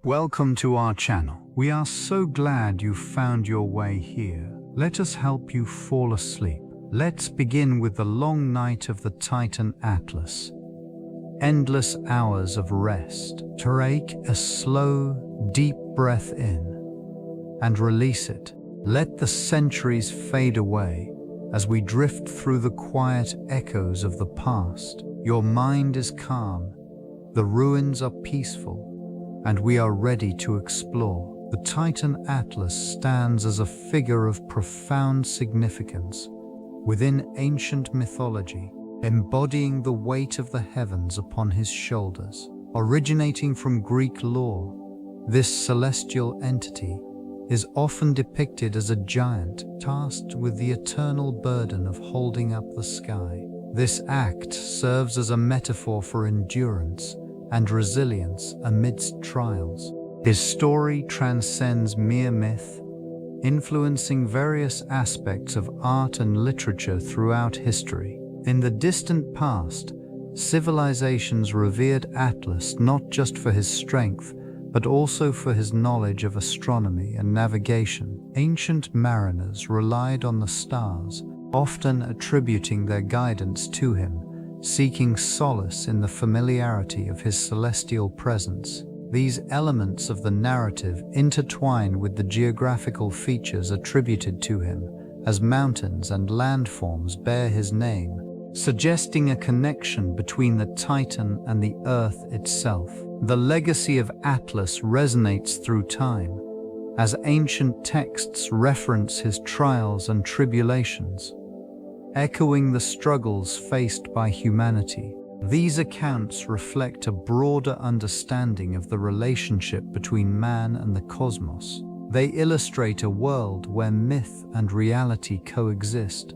Welcome to our channel. We are so glad you found your way here. Let us help you fall asleep. Let's begin with the long night of the Titan Atlas. Endless hours of rest. Take a slow, deep breath in and release it. Let the centuries fade away as we drift through the quiet echoes of the past. Your mind is calm, the ruins are peaceful, and we are ready to explore. The Titan Atlas stands as a figure of profound significance within ancient mythology, embodying the weight of the heavens upon his shoulders. Originating from Greek lore, this celestial entity is often depicted as a giant tasked with the eternal burden of holding up the sky. This act serves as a metaphor for endurance and resilience amidst trials. His story transcends mere myth, influencing various aspects of art and literature throughout history. In the distant past, civilizations revered Atlas not just for his strength, but also for his knowledge of astronomy and navigation. Ancient mariners relied on the stars, often attributing their guidance to him, seeking solace in the familiarity of his celestial presence. These elements of the narrative intertwine with the geographical features attributed to him, as mountains and landforms bear his name, suggesting a connection between the Titan and the Earth itself. The legacy of Atlas resonates through time, as ancient texts reference his trials and tribulations, echoing the struggles faced by humanity. These accounts reflect a broader understanding of the relationship between man and the cosmos. They illustrate a world where myth and reality coexist,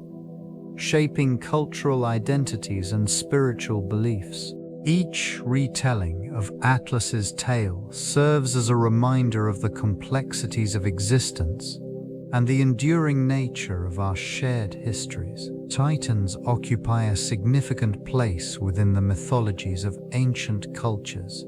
shaping cultural identities and spiritual beliefs. Each retelling of Atlas's tale serves as a reminder of the complexities of existence and the enduring nature of our shared histories. Titans occupy a significant place within the mythologies of ancient cultures,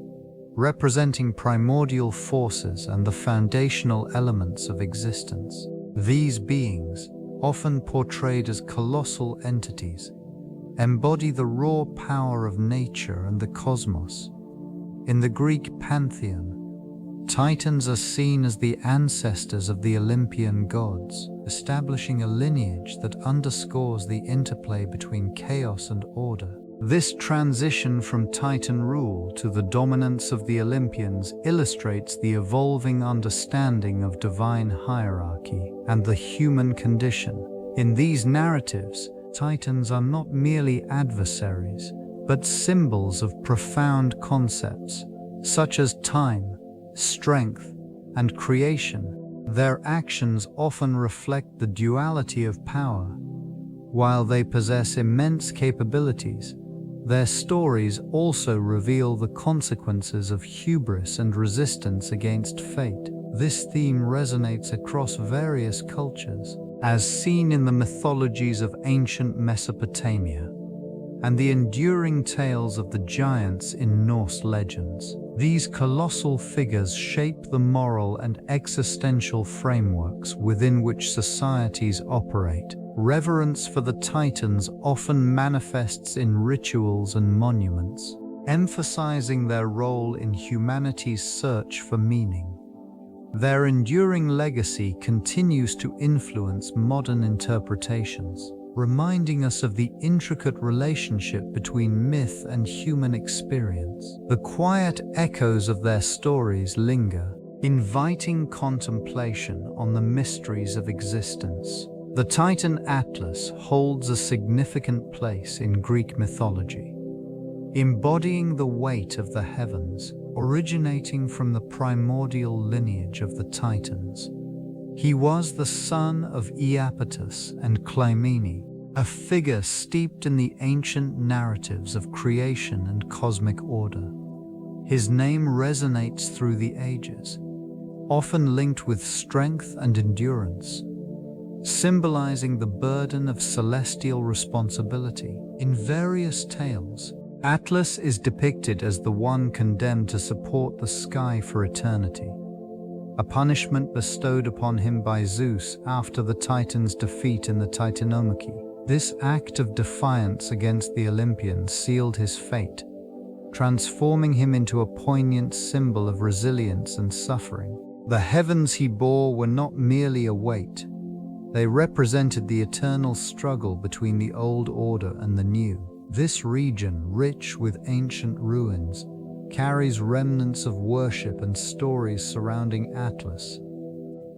representing primordial forces and the foundational elements of existence. These beings, often portrayed as colossal entities, embody the raw power of nature and the cosmos. In the Greek pantheon, Titans are seen as the ancestors of the Olympian gods, establishing a lineage that underscores the interplay between chaos and order. This transition from Titan rule to the dominance of the Olympians illustrates the evolving understanding of divine hierarchy and the human condition. In these narratives, Titans are not merely adversaries, but symbols of profound concepts, such as time, strength, and creation. Their actions often reflect the duality of power. While they possess immense capabilities, their stories also reveal the consequences of hubris and resistance against fate. This theme resonates across various cultures, as seen in the mythologies of ancient Mesopotamia and the enduring tales of the giants in Norse legends. These colossal figures shape the moral and existential frameworks within which societies operate. Reverence for the Titans often manifests in rituals and monuments, emphasizing their role in humanity's search for meaning. Their enduring legacy continues to influence modern interpretations, reminding us of the intricate relationship between myth and human experience. The quiet echoes of their stories linger, inviting contemplation on the mysteries of existence. The Titan Atlas holds a significant place in Greek mythology, embodying the weight of the heavens, originating from the primordial lineage of the Titans. He was the son of Iapetus and Clymene, a figure steeped in the ancient narratives of creation and cosmic order. His name resonates through the ages, often linked with strength and endurance, symbolizing the burden of celestial responsibility. In various tales, Atlas is depicted as the one condemned to support the sky for eternity, a punishment bestowed upon him by Zeus after the Titans' defeat in the Titanomachy. This act of defiance against the Olympians sealed his fate, transforming him into a poignant symbol of resilience and suffering. The heavens he bore were not merely a weight. They represented the eternal struggle between the old order and the new. This region, rich with ancient ruins, carries remnants of worship and stories surrounding Atlas,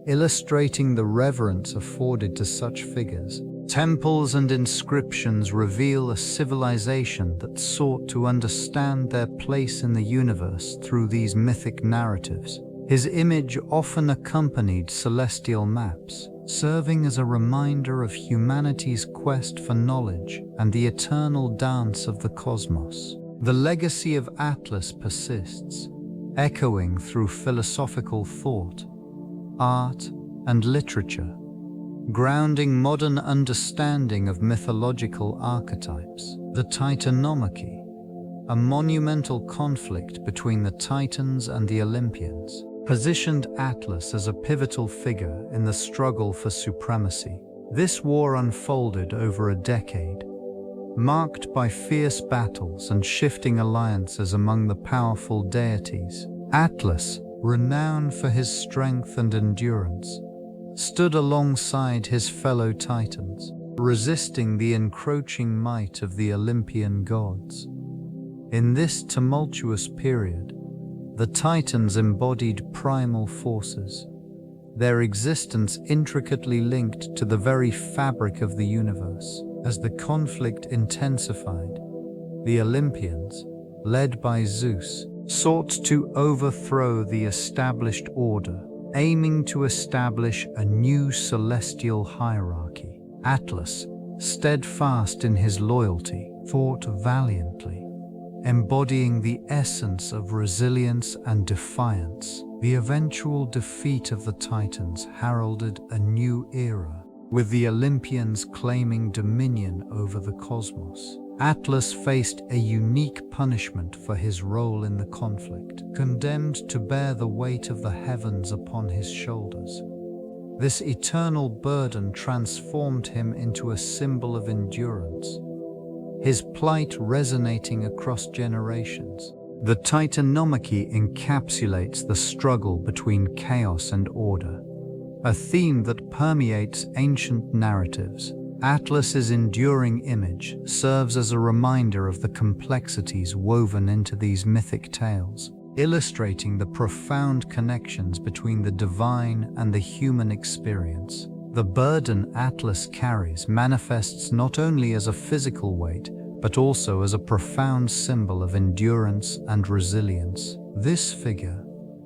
illustrating the reverence afforded to such figures. Temples and inscriptions reveal a civilization that sought to understand their place in the universe through these mythic narratives. His image often accompanied celestial maps, serving as a reminder of humanity's quest for knowledge and the eternal dance of the cosmos. The legacy of Atlas persists, echoing through philosophical thought, art, and literature, grounding modern understanding of mythological archetypes. The Titanomachy, a monumental conflict between the Titans and the Olympians, positioned Atlas as a pivotal figure in the struggle for supremacy. This war unfolded over a decade, marked by fierce battles and shifting alliances among the powerful deities. Atlas, renowned for his strength and endurance, stood alongside his fellow Titans, resisting the encroaching might of the Olympian gods. In this tumultuous period, the Titans embodied primal forces, their existence intricately linked to the very fabric of the universe. As the conflict intensified, the Olympians, led by Zeus, sought to overthrow the established order, aiming to establish a new celestial hierarchy. Atlas, steadfast in his loyalty, fought valiantly, embodying the essence of resilience and defiance. The eventual defeat of the Titans heralded a new era, with the Olympians claiming dominion over the cosmos. Atlas faced a unique punishment for his role in the conflict, condemned to bear the weight of the heavens upon his shoulders. This eternal burden transformed him into a symbol of endurance, his plight resonating across generations. The Titanomachy encapsulates the struggle between chaos and order, a theme that permeates ancient narratives. Atlas's enduring image serves as a reminder of the complexities woven into these mythic tales, illustrating the profound connections between the divine and the human experience. The burden Atlas carries manifests not only as a physical weight, but also as a profound symbol of endurance and resilience. This figure,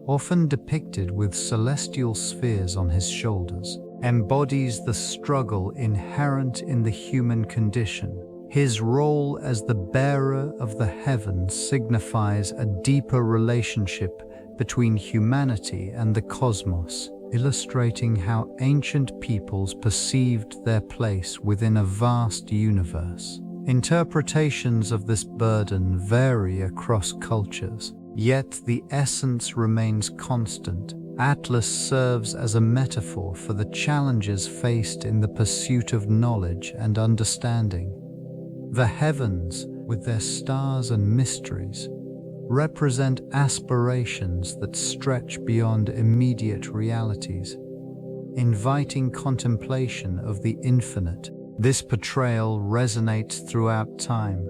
often depicted with celestial spheres on his shoulders, embodies the struggle inherent in the human condition. His role as the bearer of the heavens signifies a deeper relationship between humanity and the cosmos, illustrating how ancient peoples perceived their place within a vast universe. Interpretations of this burden vary across cultures, yet the essence remains constant. Atlas serves as a metaphor for the challenges faced in the pursuit of knowledge and understanding. The heavens, with their stars and mysteries, represent aspirations that stretch beyond immediate realities, inviting contemplation of the infinite. This portrayal resonates throughout time,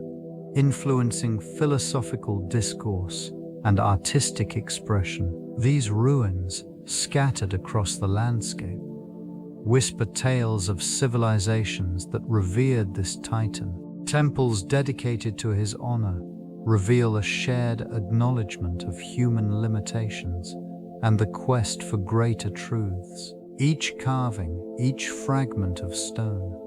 influencing philosophical discourse and artistic expression. These ruins, scattered across the landscape, whisper tales of civilizations that revered this titan. Temples dedicated to his honor reveal a shared acknowledgement of human limitations and the quest for greater truths. Each carving, each fragment of stone,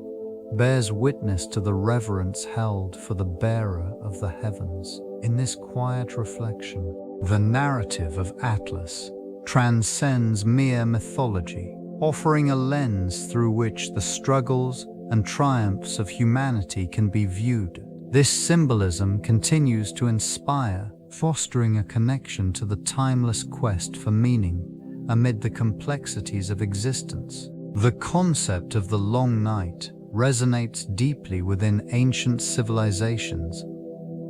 bears witness to the reverence held for the bearer of the heavens. In this quiet reflection, the narrative of Atlas transcends mere mythology, offering a lens through which the struggles and triumphs of humanity can be viewed. This symbolism continues to inspire, fostering a connection to the timeless quest for meaning amid the complexities of existence. The concept of the long night resonates deeply within ancient civilizations,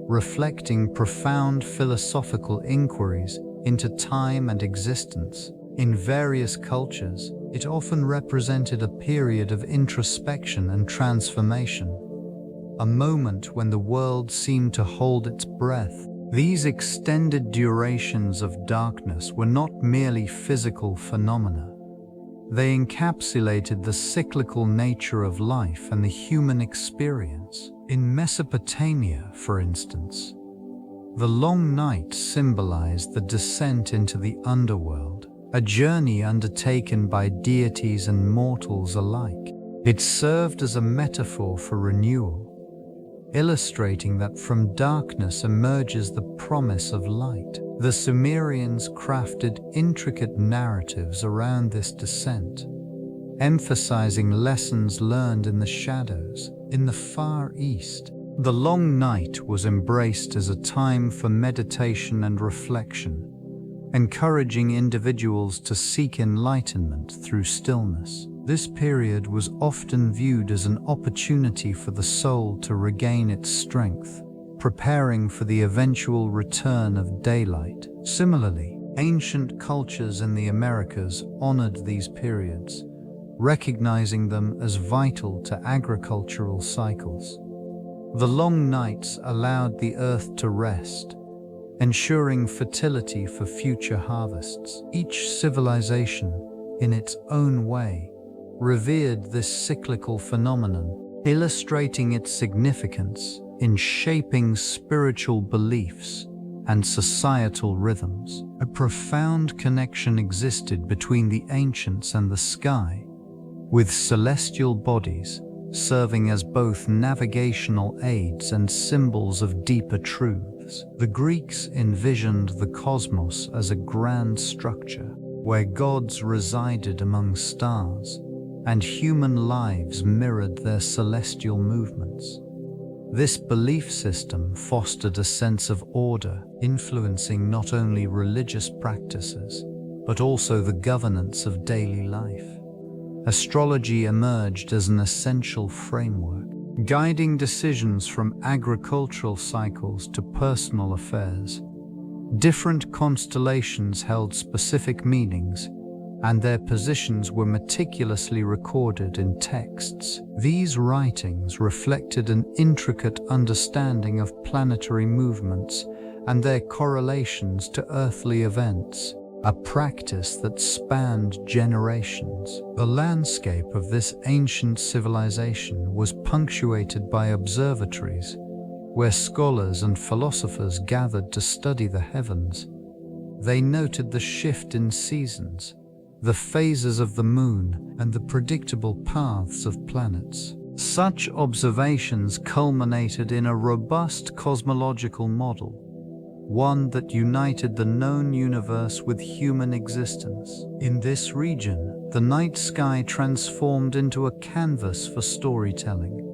reflecting profound philosophical inquiries into time and existence. In various cultures, it often represented a period of introspection and transformation, a moment when the world seemed to hold its breath. These extended durations of darkness were not merely physical phenomena. They encapsulated the cyclical nature of life and the human experience. In Mesopotamia, for instance, the long night symbolized the descent into the underworld, a journey undertaken by deities and mortals alike. It served as a metaphor for renewal, illustrating that from darkness emerges the promise of light. The Sumerians crafted intricate narratives around this descent, emphasizing lessons learned in the shadows. In the Far East, the long night was embraced as a time for meditation and reflection, encouraging individuals to seek enlightenment through stillness. This period was often viewed as an opportunity for the soul to regain its strength, preparing for the eventual return of daylight. Similarly, ancient cultures in the Americas honored these periods, recognizing them as vital to agricultural cycles. The long nights allowed the earth to rest, ensuring fertility for future harvests. Each civilization, in its own way, revered this cyclical phenomenon, illustrating its significance in shaping spiritual beliefs and societal rhythms. A profound connection existed between the ancients and the sky, with celestial bodies serving as both navigational aids and symbols of deeper truths. The Greeks envisioned the cosmos as a grand structure where gods resided among stars, and human lives mirrored their celestial movements. This belief system fostered a sense of order, influencing not only religious practices, but also the governance of daily life. Astrology emerged as an essential framework, guiding decisions from agricultural cycles to personal affairs. Different constellations held specific meanings, and their positions were meticulously recorded in texts. These writings reflected an intricate understanding of planetary movements and their correlations to earthly events, a practice that spanned generations. The landscape of this ancient civilization was punctuated by observatories, where scholars and philosophers gathered to study the heavens. They noted the shift in seasons, the phases of the moon, and the predictable paths of planets. Such observations culminated in a robust cosmological model, one that united the known universe with human existence. In this region, the night sky transformed into a canvas for storytelling.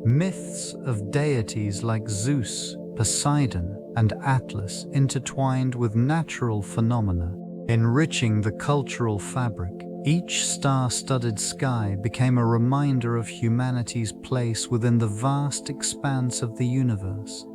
Myths of deities like Zeus, Poseidon, and Atlas intertwined with natural phenomena, enriching the cultural fabric. Each star-studded sky became a reminder of humanity's place within the vast expanse of the universe,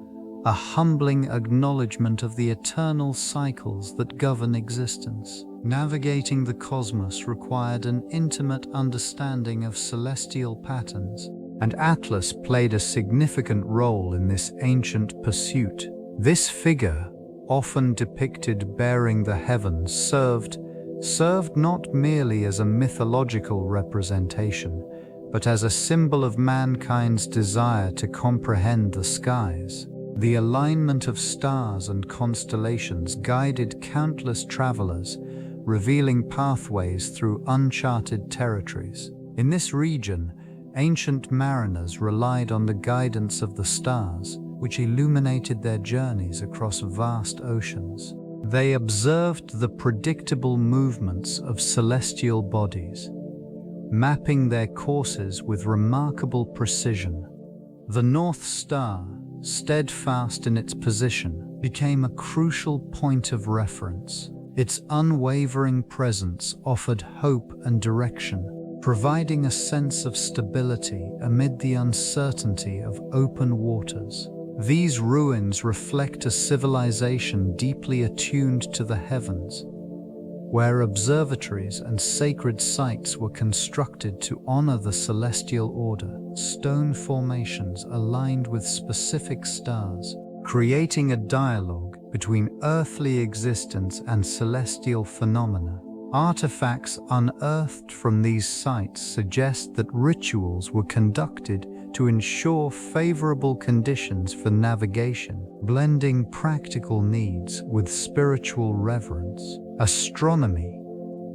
a humbling acknowledgement of the eternal cycles that govern existence. Navigating the cosmos required an intimate understanding of celestial patterns, and Atlas played a significant role in this ancient pursuit. This figure, often depicted bearing the heavens, served not merely as a mythological representation, but as a symbol of mankind's desire to comprehend the skies. The alignment of stars and constellations guided countless travelers, revealing pathways through uncharted territories. In this region, ancient mariners relied on the guidance of the stars, which illuminated their journeys across vast oceans. They observed the predictable movements of celestial bodies, mapping their courses with remarkable precision. The North Star, steadfast in its position, became a crucial point of reference. Its unwavering presence offered hope and direction, providing a sense of stability amid the uncertainty of open waters. These ruins reflect a civilization deeply attuned to the heavens, where observatories and sacred sites were constructed to honor the celestial order. Stone formations aligned with specific stars, creating a dialogue between earthly existence and celestial phenomena. Artifacts unearthed from these sites suggest that rituals were conducted to ensure favorable conditions for navigation, blending practical needs with spiritual reverence. Astronomy,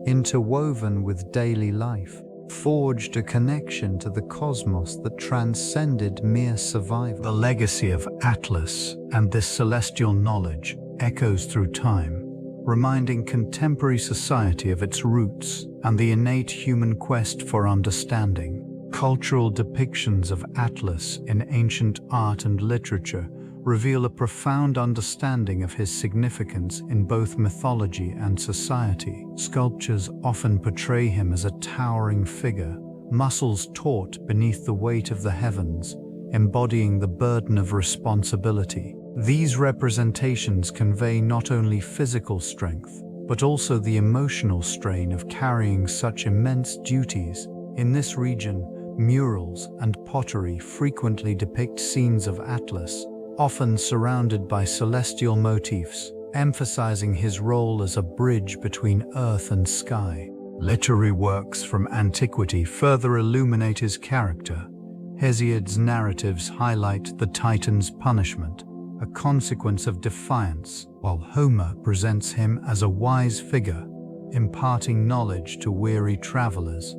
interwoven with daily life, forged a connection to the cosmos that transcended mere survival. The legacy of Atlas and this celestial knowledge echoes through time, reminding contemporary society of its roots and the innate human quest for understanding. Cultural depictions of Atlas in ancient art and literature reveal a profound understanding of his significance in both mythology and society. Sculptures often portray him as a towering figure, muscles taut beneath the weight of the heavens, embodying the burden of responsibility. These representations convey not only physical strength, but also the emotional strain of carrying such immense duties. In this region, murals and pottery frequently depict scenes of Atlas, often surrounded by celestial motifs, emphasizing his role as a bridge between earth and sky. Literary works from antiquity further illuminate his character. Hesiod's narratives highlight the Titan's punishment, a consequence of defiance, while Homer presents him as a wise figure, imparting knowledge to weary travelers.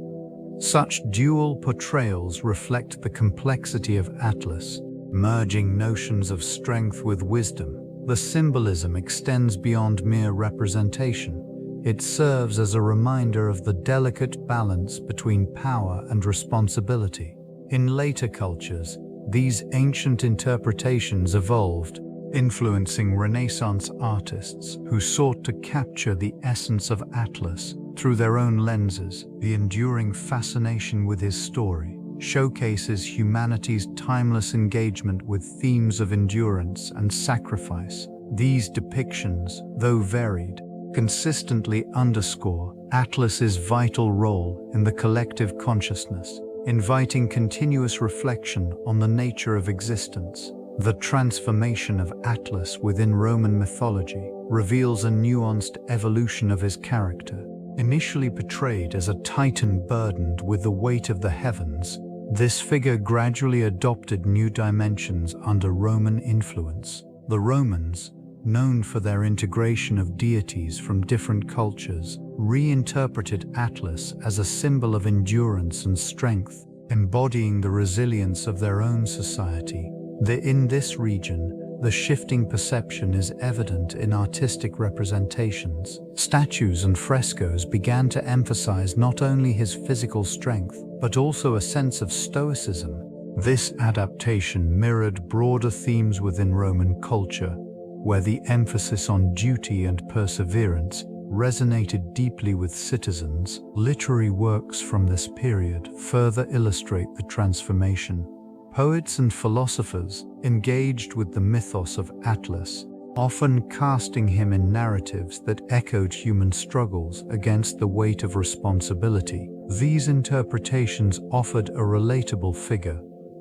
Such dual portrayals reflect the complexity of Atlas, merging notions of strength with wisdom. The symbolism extends beyond mere representation. It serves as a reminder of the delicate balance between power and responsibility. In later cultures, these ancient interpretations evolved, influencing Renaissance artists who sought to capture the essence of Atlas through their own lenses. The enduring fascination with his story showcases humanity's timeless engagement with themes of endurance and sacrifice. These depictions, though varied, consistently underscore Atlas's vital role in the collective consciousness, inviting continuous reflection on the nature of existence. The transformation of Atlas within Roman mythology reveals a nuanced evolution of his character. Initially portrayed as a titan burdened with the weight of the heavens, this figure gradually adopted new dimensions under Roman influence. The Romans, known for their integration of deities from different cultures, reinterpreted Atlas as a symbol of endurance and strength, embodying the resilience of their own society. In this region, the shifting perception is evident in artistic representations. Statues and frescoes began to emphasize not only his physical strength, but also a sense of stoicism. This adaptation mirrored broader themes within Roman culture, where the emphasis on duty and perseverance resonated deeply with citizens. Literary works from this period further illustrate the transformation. Poets and philosophers engaged with the mythos of Atlas, often casting him in narratives that echoed human struggles against the weight of responsibility. These interpretations offered a relatable figure,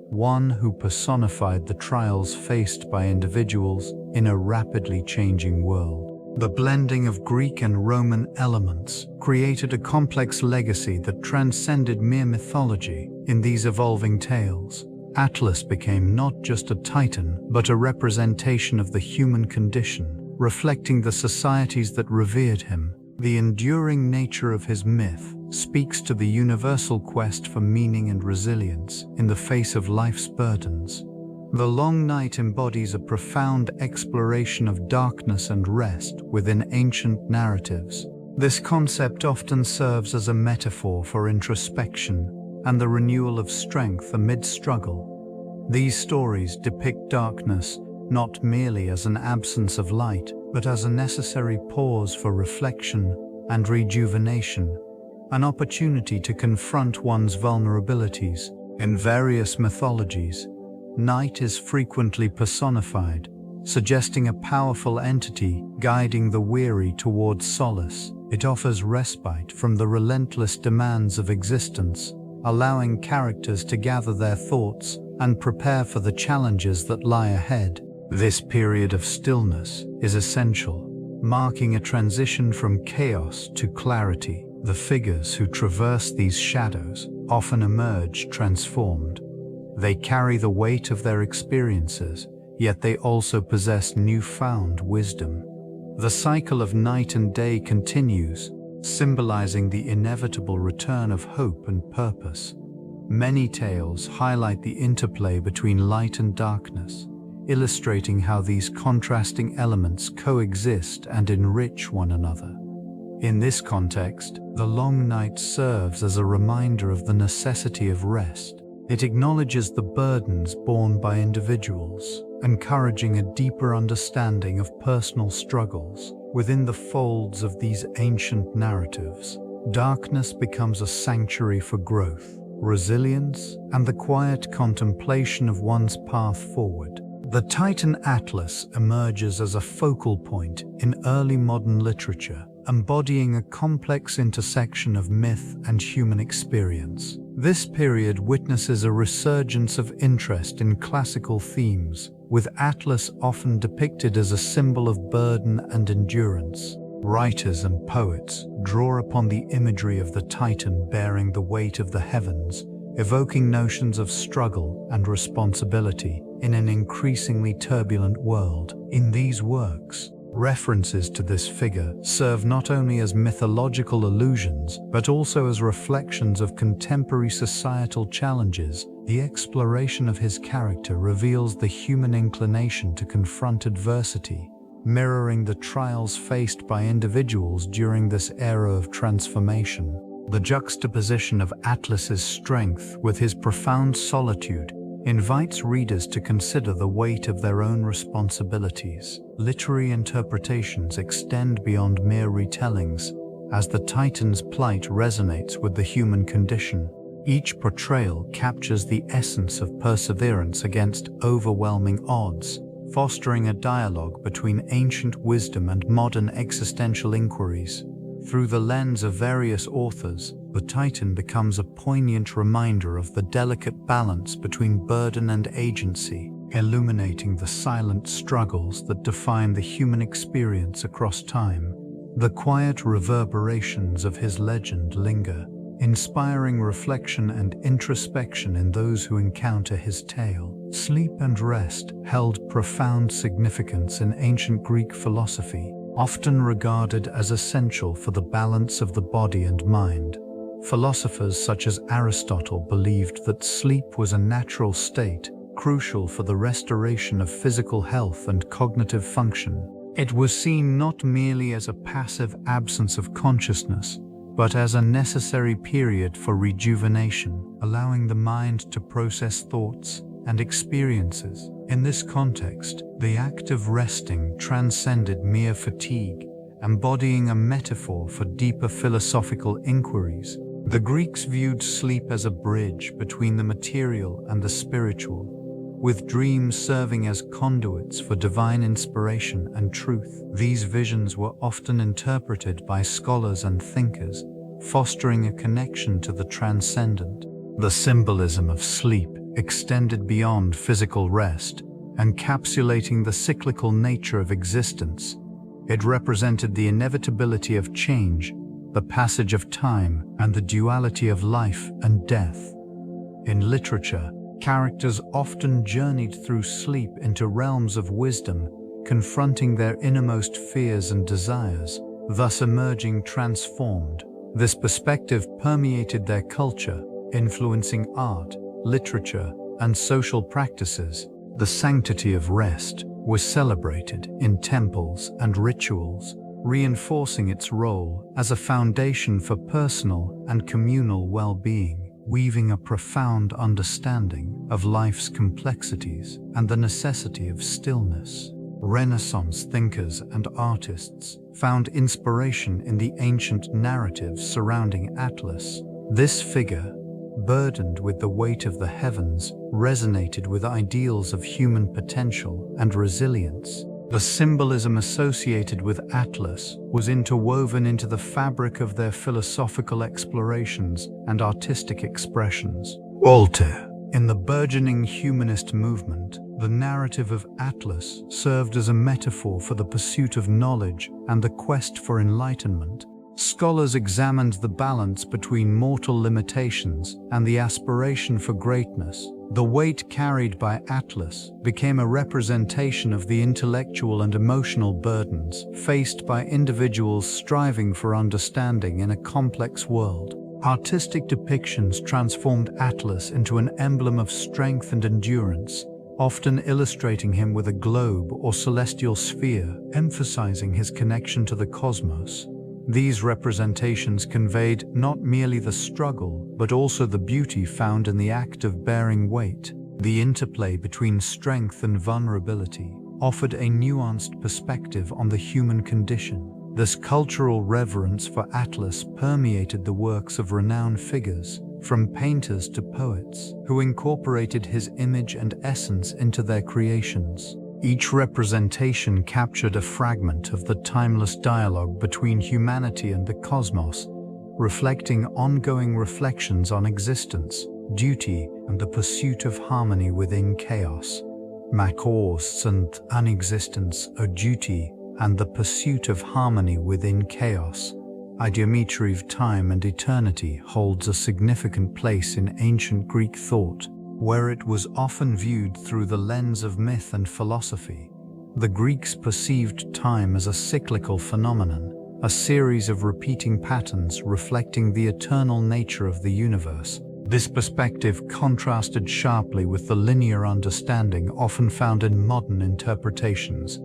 one who personified the trials faced by individuals in a rapidly changing world. The blending of Greek and Roman elements created a complex legacy that transcended mere mythology. In these evolving tales, Atlas became not just a titan, but a representation of the human condition, reflecting the societies that revered him. The enduring nature of his myth speaks to the universal quest for meaning and resilience in the face of life's burdens. The Long Night embodies a profound exploration of darkness and rest within ancient narratives. This concept often serves as a metaphor for introspection and the renewal of strength amid struggle. These stories depict darkness not merely as an absence of light, but as a necessary pause for reflection and rejuvenation, an opportunity to confront one's vulnerabilities. In various mythologies, night is frequently personified, suggesting a powerful entity guiding the weary towards solace. It offers respite from the relentless demands of existence, allowing characters to gather their thoughts and prepare for the challenges that lie ahead. This period of stillness is essential, marking a transition from chaos to clarity. The figures who traverse these shadows often emerge transformed. They carry the weight of their experiences, yet they also possess newfound wisdom. The cycle of night and day continues, symbolizing the inevitable return of hope and purpose. Many tales highlight the interplay between light and darkness, illustrating how these contrasting elements coexist and enrich one another. In this context, the long night serves as a reminder of the necessity of rest. It acknowledges the burdens borne by individuals, encouraging a deeper understanding of personal struggles. Within the folds of these ancient narratives, darkness becomes a sanctuary for growth, resilience, and the quiet contemplation of one's path forward. The Titan Atlas emerges as a focal point in early modern literature, embodying a complex intersection of myth and human experience. This period witnesses a resurgence of interest in classical themes, with Atlas often depicted as a symbol of burden and endurance. Writers and poets draw upon the imagery of the Titan bearing the weight of the heavens, evoking notions of struggle and responsibility in an increasingly turbulent world. In these works, references to this figure serve not only as mythological allusions, but also as reflections of contemporary societal challenges. The exploration of his character reveals the human inclination to confront adversity, mirroring the trials faced by individuals during this era of transformation. The juxtaposition of Atlas's strength with his profound solitude invites readers to consider the weight of their own responsibilities. Literary interpretations extend beyond mere retellings, as the Titan's plight resonates with the human condition. Each portrayal captures the essence of perseverance against overwhelming odds, fostering a dialogue between ancient wisdom and modern existential inquiries. Through the lens of various authors, the Titan becomes a poignant reminder of the delicate balance between burden and agency, illuminating the silent struggles that define the human experience across time. The quiet reverberations of his legend linger, inspiring reflection and introspection in those who encounter his tale. Sleep and rest held profound significance in ancient Greek philosophy, often regarded as essential for the balance of the body and mind. Philosophers such as Aristotle believed that sleep was a natural state, crucial for the restoration of physical health and cognitive function. It was seen not merely as a passive absence of consciousness, but as a necessary period for rejuvenation, allowing the mind to process thoughts and experiences. In this context, the act of resting transcended mere fatigue, embodying a metaphor for deeper philosophical inquiries. The Greeks viewed sleep as a bridge between the material and the spiritual, with dreams serving as conduits for divine inspiration and truth. These visions were often interpreted by scholars and thinkers, fostering a connection to the transcendent. The symbolism of sleep extended beyond physical rest, encapsulating the cyclical nature of existence. It represented the inevitability of change, the passage of time, and the duality of life and death. In literature, characters often journeyed through sleep into realms of wisdom, confronting their innermost fears and desires, thus emerging transformed. This perspective permeated their culture, influencing art, literature, and social practices. The sanctity of rest was celebrated in temples and rituals, reinforcing its role as a foundation for personal and communal well-being. weaving a profound understanding of life's complexities and the necessity of stillness. Renaissance thinkers and artists found inspiration in the ancient narratives surrounding Atlas. This figure, burdened with the weight of the heavens, resonated with ideals of human potential and resilience. The symbolism associated with Atlas was interwoven into the fabric of their philosophical explorations and artistic expressions. Voltaire. In the burgeoning humanist movement, the narrative of Atlas served as a metaphor for the pursuit of knowledge and the quest for enlightenment. Scholars examined the balance between mortal limitations and the aspiration for greatness. The weight carried by Atlas became a representation of the intellectual and emotional burdens faced by individuals striving for understanding in a complex world. Artistic depictions transformed Atlas into an emblem of strength and endurance, often illustrating him with a globe or celestial sphere, emphasizing his connection to the cosmos. These representations conveyed not merely the struggle, but also the beauty found in the act of bearing weight. The interplay between strength and vulnerability offered a nuanced perspective on the human condition. This cultural reverence for Atlas permeated the works of renowned figures, from painters to poets, who incorporated his image and essence into their creations. Each representation captured a fragment of the timeless dialogue between humanity and the cosmos, reflecting ongoing reflections on existence, duty, and the pursuit of harmony within chaos. Macors and Unexistence, a duty, and the pursuit of harmony within chaos. Ideometry of time and eternity holds a significant place in ancient Greek thought, where it was often viewed through the lens of myth and philosophy. The Greeks perceived time as a cyclical phenomenon, a series of repeating patterns reflecting the eternal nature of the universe. This perspective contrasted sharply with the linear understanding often found in modern interpretations.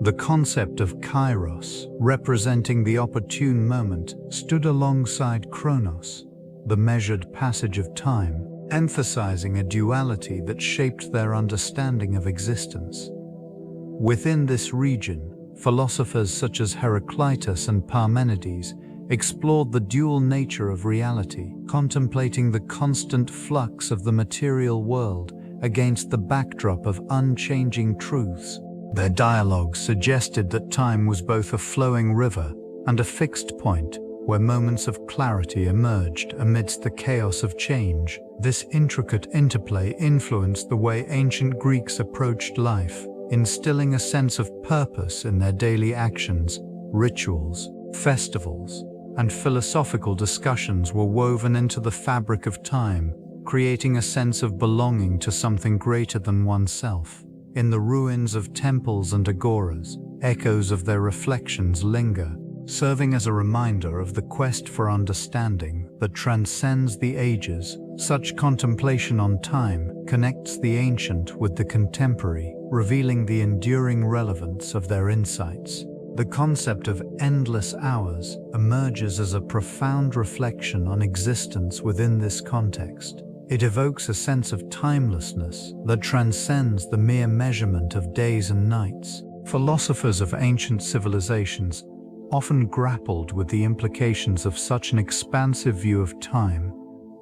The concept of kairos, representing the opportune moment, stood alongside chronos, the measured passage of time, emphasizing a duality that shaped their understanding of existence. Within this region, philosophers such as Heraclitus and Parmenides explored the dual nature of reality, contemplating the constant flux of the material world against the backdrop of unchanging truths. Their dialogue suggested that time was both a flowing river and a fixed point, where moments of clarity emerged amidst the chaos of change. This intricate interplay influenced the way ancient Greeks approached life, instilling a sense of purpose in their daily actions. Rituals, festivals, and philosophical discussions were woven into the fabric of time, creating a sense of belonging to something greater than oneself. In the ruins of temples and agoras, echoes of their reflections linger, serving as a reminder of the quest for understanding that transcends the ages. Such contemplation on time connects the ancient with the contemporary, revealing the enduring relevance of their insights. The concept of endless hours emerges as a profound reflection on existence within this context. It evokes a sense of timelessness that transcends the mere measurement of days and nights. Philosophers of ancient civilizations often grappled with the implications of such an expansive view of time.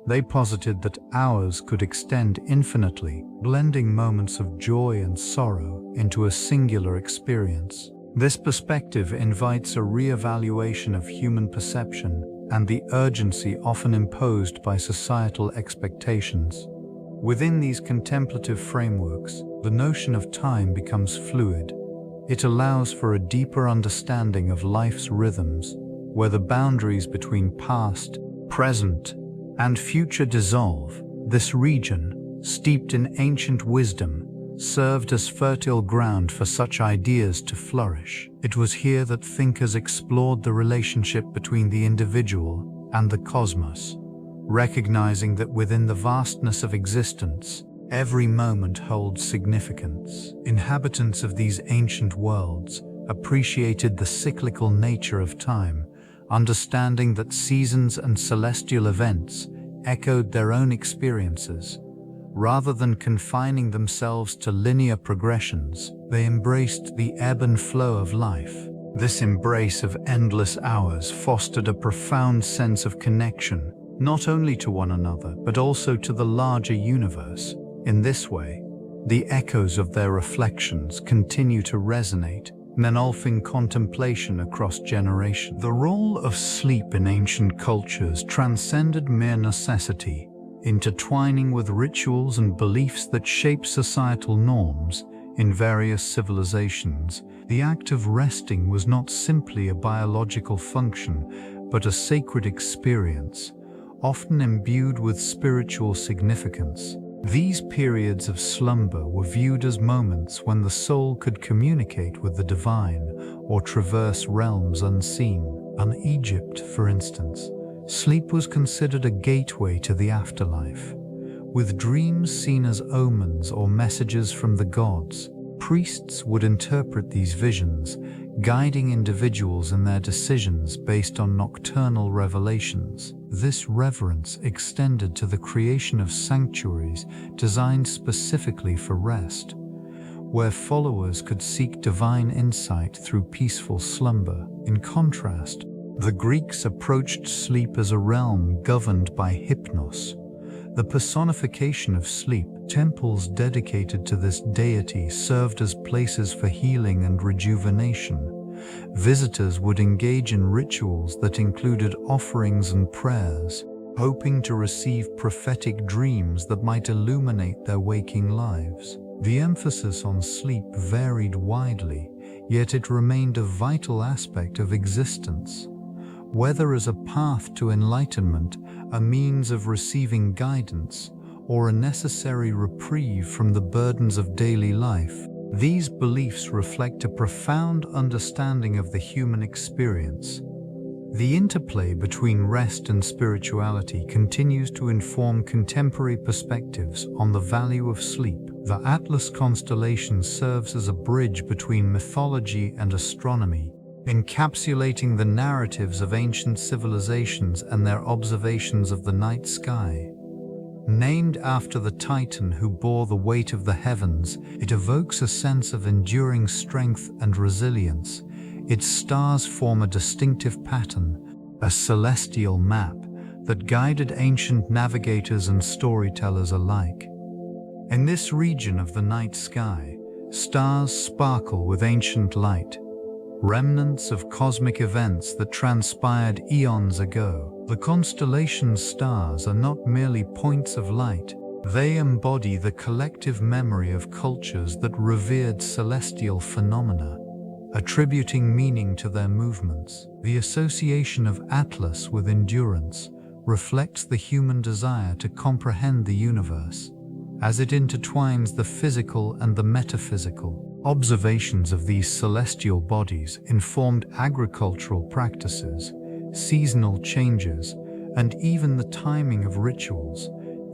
They posited that hours could extend infinitely, blending moments of joy and sorrow into a singular experience. This perspective invites a re-evaluation of human perception and the urgency often imposed by societal expectations. Within these contemplative frameworks, the notion of time becomes fluid. It allows for a deeper understanding of life's rhythms, where the boundaries between past, present, and future dissolve. This region, steeped in ancient wisdom, served as fertile ground for such ideas to flourish. It was here that thinkers explored the relationship between the individual and the cosmos, recognizing that within the vastness of existence, every moment holds significance. Inhabitants of these ancient worlds appreciated the cyclical nature of time, understanding that seasons and celestial events echoed their own experiences. Rather than confining themselves to linear progressions, they embraced the ebb and flow of life. This embrace of endless hours fostered a profound sense of connection, not only to one another, but also to the larger universe. In this way, the echoes of their reflections continue to resonate, engulfing contemplation across generations. The role of sleep in ancient cultures transcended mere necessity, intertwining with rituals and beliefs that shape societal norms. In various civilizations, the act of resting was not simply a biological function, but a sacred experience, often imbued with spiritual significance. These periods of slumber were viewed as moments when the soul could communicate with the divine or traverse realms unseen. In Egypt, for instance, sleep was considered a gateway to the afterlife. With dreams seen as omens or messages from the gods, priests would interpret these visions, guiding individuals in their decisions based on nocturnal revelations. This reverence extended to the creation of sanctuaries designed specifically for rest, where followers could seek divine insight through peaceful slumber. In contrast, the Greeks approached sleep as a realm governed by Hypnos, the personification of sleep. Temples dedicated to this deity served as places for healing and rejuvenation. Visitors would engage in rituals that included offerings and prayers, hoping to receive prophetic dreams that might illuminate their waking lives. The emphasis on sleep varied widely, yet it remained a vital aspect of existence. Whether as a path to enlightenment, a means of receiving guidance, or a necessary reprieve from the burdens of daily life, these beliefs reflect a profound understanding of the human experience. The interplay between rest and spirituality continues to inform contemporary perspectives on the value of sleep. The Atlas constellation serves as a bridge between mythology and astronomy, encapsulating the narratives of ancient civilizations and their observations of the night sky. Named after the Titan who bore the weight of the heavens, it evokes a sense of enduring strength and resilience. Its stars form a distinctive pattern, a celestial map that guided ancient navigators and storytellers alike. In this region of the night sky, stars sparkle with ancient light, remnants of cosmic events that transpired eons ago. The constellation's stars are not merely points of light, they embody the collective memory of cultures that revered celestial phenomena, attributing meaning to their movements. The association of Atlas with endurance reflects the human desire to comprehend the universe, as it intertwines the physical and the metaphysical. Observations of these celestial bodies informed agricultural practices, seasonal changes, and even the timing of rituals.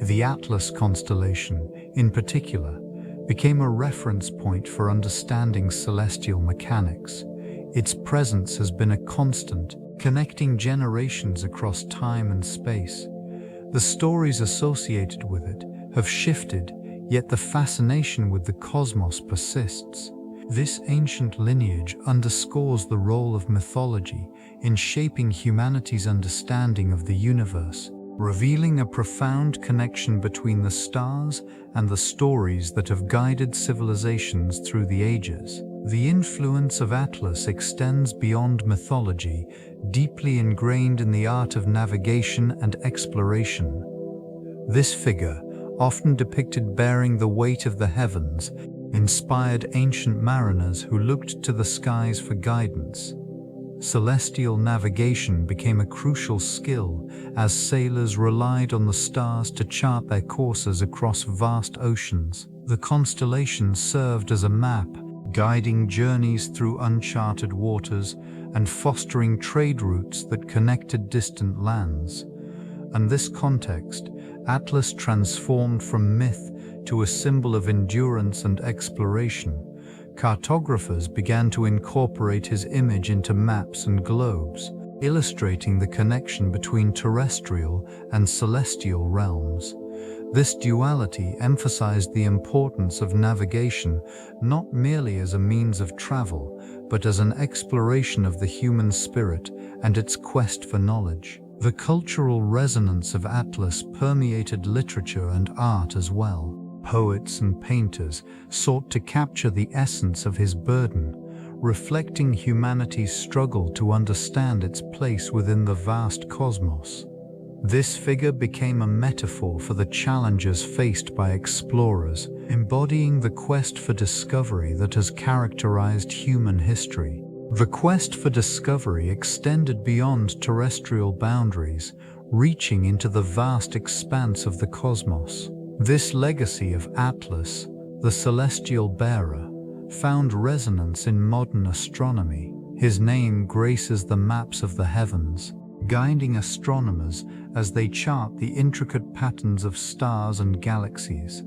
The Atlas constellation, in particular, became a reference point for understanding celestial mechanics. Its presence has been a constant, connecting generations across time and space. The stories associated with it have shifted, yet the fascination with the cosmos persists. This ancient lineage underscores the role of mythology in shaping humanity's understanding of the universe, revealing a profound connection between the stars and the stories that have guided civilizations through the ages. The influence of Atlas extends beyond mythology, deeply ingrained in the art of navigation and exploration. This figure, often depicted bearing the weight of the heavens, inspired ancient mariners who looked to the skies for guidance. Celestial navigation became a crucial skill as sailors relied on the stars to chart their courses across vast oceans. The constellations served as a map, guiding journeys through uncharted waters and fostering trade routes that connected distant lands. In this context, Atlas transformed from myth to a symbol of endurance and exploration. Cartographers began to incorporate his image into maps and globes, illustrating the connection between terrestrial and celestial realms. This duality emphasized the importance of navigation not merely as a means of travel, but as an exploration of the human spirit and its quest for knowledge. The cultural resonance of Atlas permeated literature and art as well. Poets and painters sought to capture the essence of his burden, reflecting humanity's struggle to understand its place within the vast cosmos. This figure became a metaphor for the challenges faced by explorers, embodying the quest for discovery that has characterized human history. The quest for discovery extended beyond terrestrial boundaries, reaching into the vast expanse of the cosmos. This legacy of Atlas, the celestial bearer, found resonance in modern astronomy. His name graces the maps of the heavens, guiding astronomers as they chart the intricate patterns of stars and galaxies.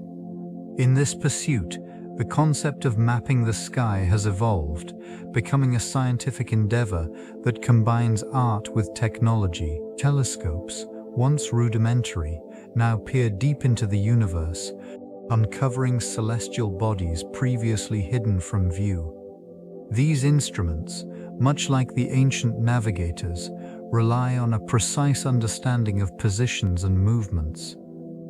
In this pursuit, the concept of mapping the sky has evolved, becoming a scientific endeavor that combines art with technology. Telescopes, once rudimentary, now peer deep into the universe, uncovering celestial bodies previously hidden from view. These instruments, much like the ancient navigators, rely on a precise understanding of positions and movements.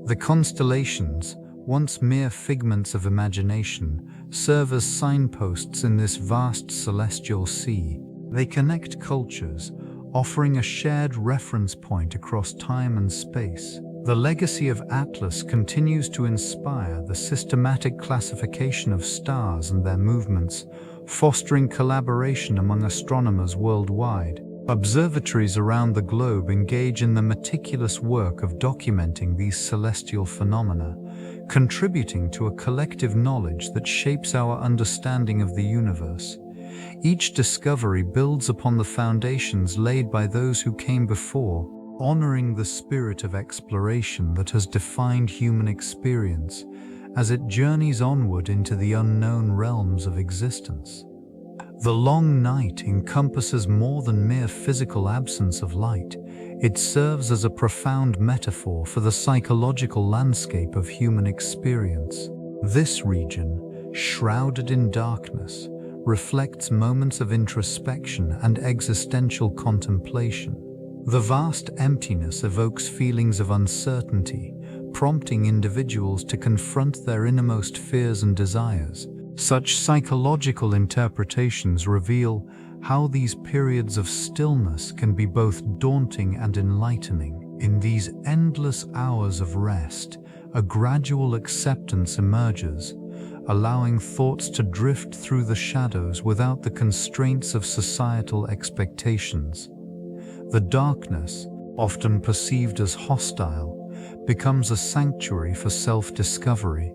The constellations, once mere figments of imagination, serve as signposts in this vast celestial sea. They connect cultures, offering a shared reference point across time and space. The legacy of Atlas continues to inspire the systematic classification of stars and their movements, fostering collaboration among astronomers worldwide. Observatories around the globe engage in the meticulous work of documenting these celestial phenomena, contributing to a collective knowledge that shapes our understanding of the universe. Each discovery builds upon the foundations laid by those who came before, honoring the spirit of exploration that has defined human experience as it journeys onward into the unknown realms of existence. The long night encompasses more than mere physical absence of light. It serves as a profound metaphor for the psychological landscape of human experience. This region, shrouded in darkness, reflects moments of introspection and existential contemplation. The vast emptiness evokes feelings of uncertainty, prompting individuals to confront their innermost fears and desires. Such psychological interpretations reveal how these periods of stillness can be both daunting and enlightening. In these endless hours of rest, a gradual acceptance emerges, allowing thoughts to drift through the shadows without the constraints of societal expectations. The darkness, often perceived as hostile, becomes a sanctuary for self-discovery.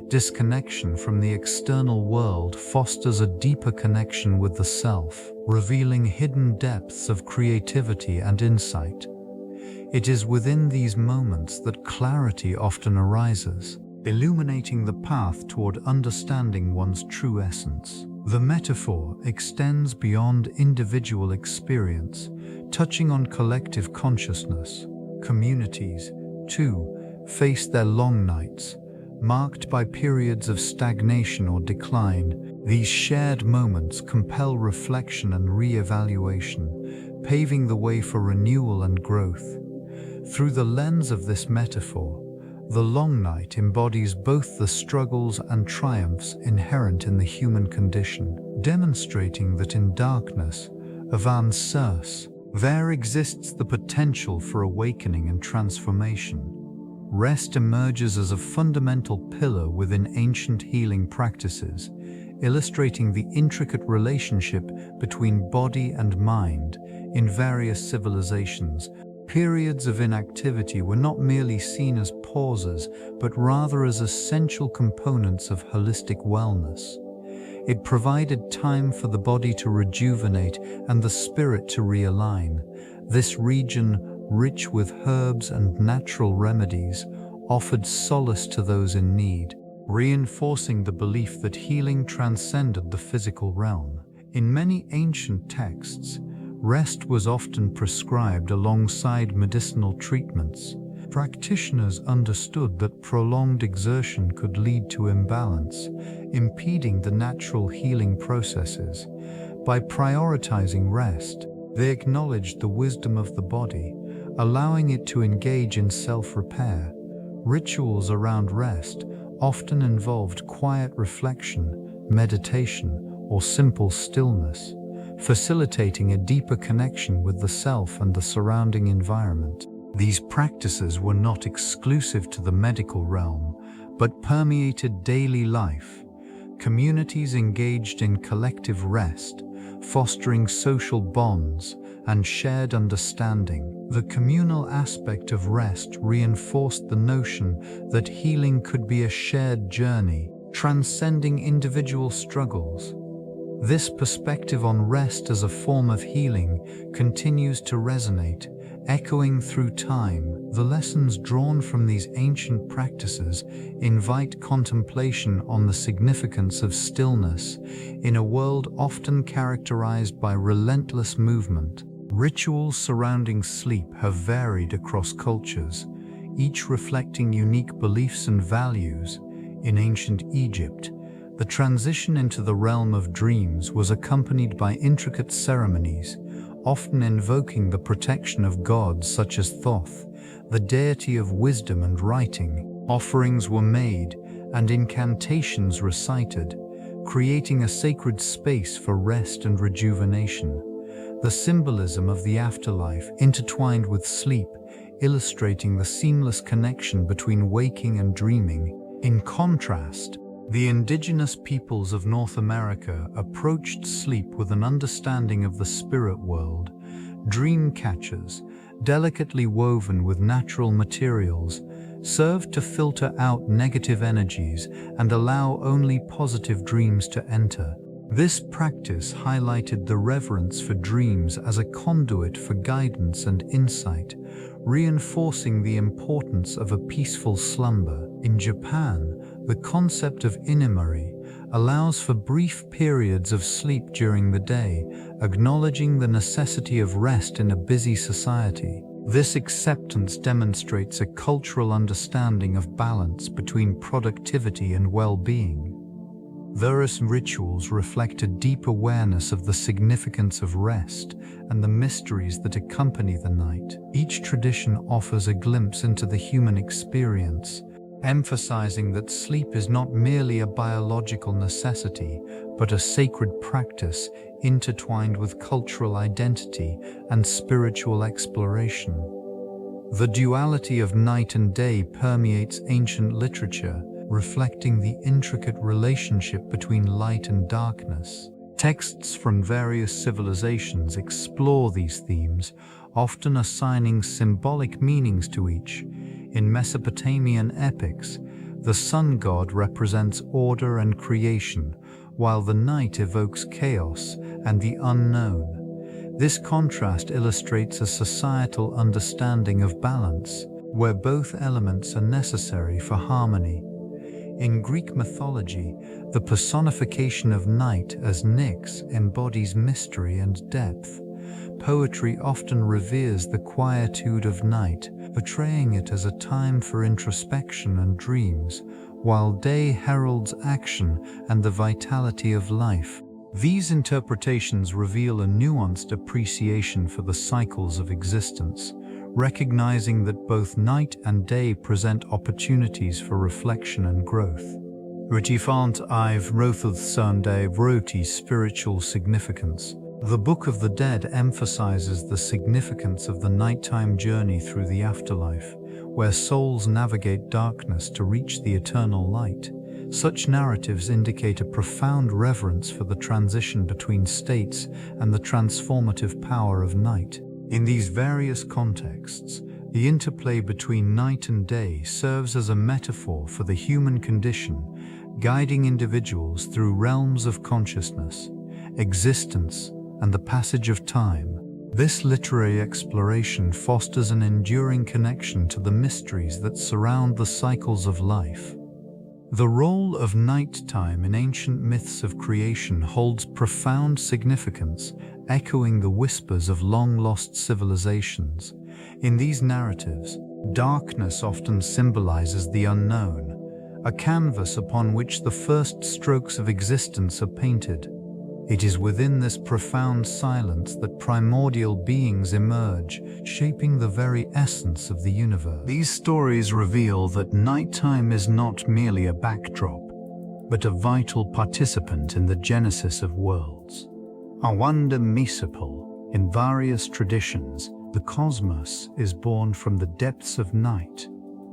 Disconnection from the external world fosters a deeper connection with the self, revealing hidden depths of creativity and insight. It is within these moments that clarity often arises, illuminating the path toward understanding one's true essence. The metaphor extends beyond individual experience, touching on collective consciousness. Communities, too, face their long nights, marked by periods of stagnation or decline. These shared moments compel reflection and re-evaluation, paving the way for renewal and growth. Through the lens of this metaphor, the long night embodies both the struggles and triumphs inherent in the human condition, demonstrating that in darkness, avant source, there exists the potential for awakening and transformation. Rest emerges as a fundamental pillar within ancient healing practices, illustrating the intricate relationship between body and mind in various civilizations. Periods of inactivity were not merely seen as pauses, but rather as essential components of holistic wellness. It provided time for the body to rejuvenate and the spirit to realign. This region, rich with herbs and natural remedies, offered solace to those in need, reinforcing the belief that healing transcended the physical realm. In many ancient texts, Rest was often prescribed alongside medicinal treatments. Practitioners understood that prolonged exertion could lead to imbalance, impeding the natural healing processes. By prioritizing rest, they acknowledged the wisdom of the body, allowing it to engage in self-repair. Rituals around rest often involved quiet reflection, meditation, or simple stillness, facilitating a deeper connection with the self and the surrounding environment. These practices were not exclusive to the medical realm, but permeated daily life. Communities engaged in collective rest, fostering social bonds and shared understanding. The communal aspect of rest reinforced the notion that healing could be a shared journey, transcending individual struggles. This perspective on rest as a form of healing continues to resonate, echoing through time. The lessons drawn from these ancient practices invite contemplation on the significance of stillness in a world often characterized by relentless movement. Rituals surrounding sleep have varied across cultures, each reflecting unique beliefs and values. In ancient Egypt, the transition into the realm of dreams was accompanied by intricate ceremonies, often invoking the protection of gods such as Thoth, the deity of wisdom and writing. Offerings were made and incantations recited, creating a sacred space for rest and rejuvenation. The symbolism of the afterlife intertwined with sleep, illustrating the seamless connection between waking and dreaming. In contrast, the indigenous peoples of North America approached sleep with an understanding of the spirit world. Dream catchers, delicately woven with natural materials, served to filter out negative energies and allow only positive dreams to enter. This practice highlighted the reverence for dreams as a conduit for guidance and insight, reinforcing the importance of a peaceful slumber. In Japan, the concept of inamari allows for brief periods of sleep during the day, acknowledging the necessity of rest in a busy society. This acceptance demonstrates a cultural understanding of balance between productivity and well-being. Various rituals reflect a deep awareness of the significance of rest and the mysteries that accompany the night. Each tradition offers a glimpse into the human experience, emphasizing that sleep is not merely a biological necessity, but a sacred practice intertwined with cultural identity and spiritual exploration. The duality of night and day permeates ancient literature, reflecting the intricate relationship between light and darkness. Texts from various civilizations explore these themes, often assigning symbolic meanings to each. In Mesopotamian epics, the sun god represents order and creation, while the night evokes chaos and the unknown. This contrast illustrates a societal understanding of balance, where both elements are necessary for harmony. In Greek mythology, the personification of night as Nyx embodies mystery and depth. Poetry often reveres the quietude of night, portraying it as a time for introspection and dreams, while day heralds action and the vitality of life. These interpretations reveal a nuanced appreciation for the cycles of existence, recognizing that both night and day present opportunities for reflection and growth. Rtifant Ive Rothuth Sunday Roti spiritual significance. The Book of the Dead emphasizes the significance of the nighttime journey through the afterlife, where souls navigate darkness to reach the eternal light. Such narratives indicate a profound reverence for the transition between states and the transformative power of night. In these various contexts, the interplay between night and day serves as a metaphor for the human condition, guiding individuals through realms of consciousness, existence, and the passage of time. This literary exploration fosters an enduring connection to the mysteries that surround the cycles of life. The role of nighttime in ancient myths of creation holds profound significance, echoing the whispers of long-lost civilizations. In these narratives, darkness often symbolizes the unknown, a canvas upon which the first strokes of existence are painted. It is within this profound silence that primordial beings emerge, shaping the very essence of the universe. These stories reveal that nighttime is not merely a backdrop, but a vital participant in the genesis of worlds. Awanda Misapal, in various traditions, the cosmos is born from the depths of night,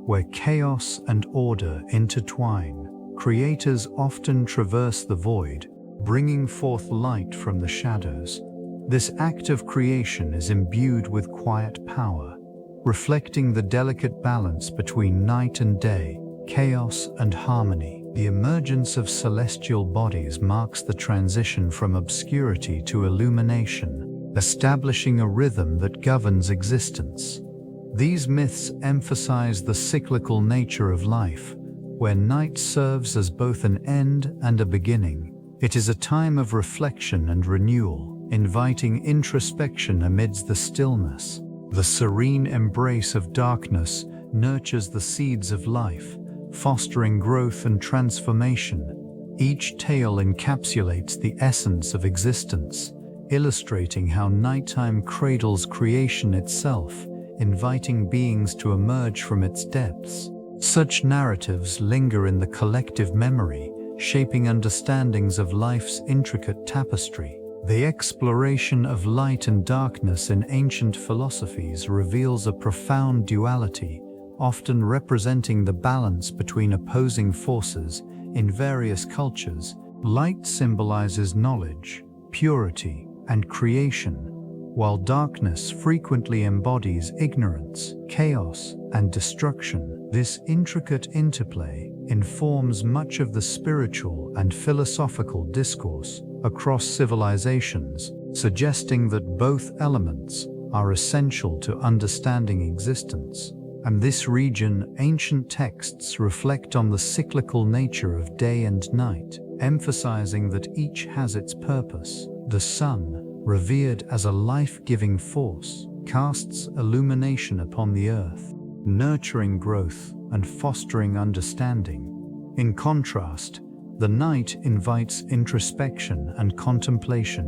where chaos and order intertwine. Creators often traverse the void, bringing forth light from the shadows. This act of creation is imbued with quiet power, reflecting the delicate balance between night and day, chaos and harmony. The emergence of celestial bodies marks the transition from obscurity to illumination, establishing a rhythm that governs existence. These myths emphasize the cyclical nature of life, where night serves as both an end and a beginning. It is a time of reflection and renewal, inviting introspection amidst the stillness. The serene embrace of darkness nurtures the seeds of life, fostering growth and transformation. Each tale encapsulates the essence of existence, illustrating how nighttime cradles creation itself, inviting beings to emerge from its depths. Such narratives linger in the collective memory, shaping understandings of life's intricate tapestry. The exploration of light and darkness in ancient philosophies reveals a profound duality, often representing the balance between opposing forces. In various cultures, light symbolizes knowledge, purity, and creation, while darkness frequently embodies ignorance, chaos, and destruction. This intricate interplay informs much of the spiritual and philosophical discourse across civilizations, suggesting that both elements are essential to understanding existence. And this region, ancient texts reflect on the cyclical nature of day and night, emphasizing that each has its purpose. The sun, revered as a life-giving force, casts illumination upon the earth, nurturing growth and fostering understanding. In contrast, the night invites introspection and contemplation,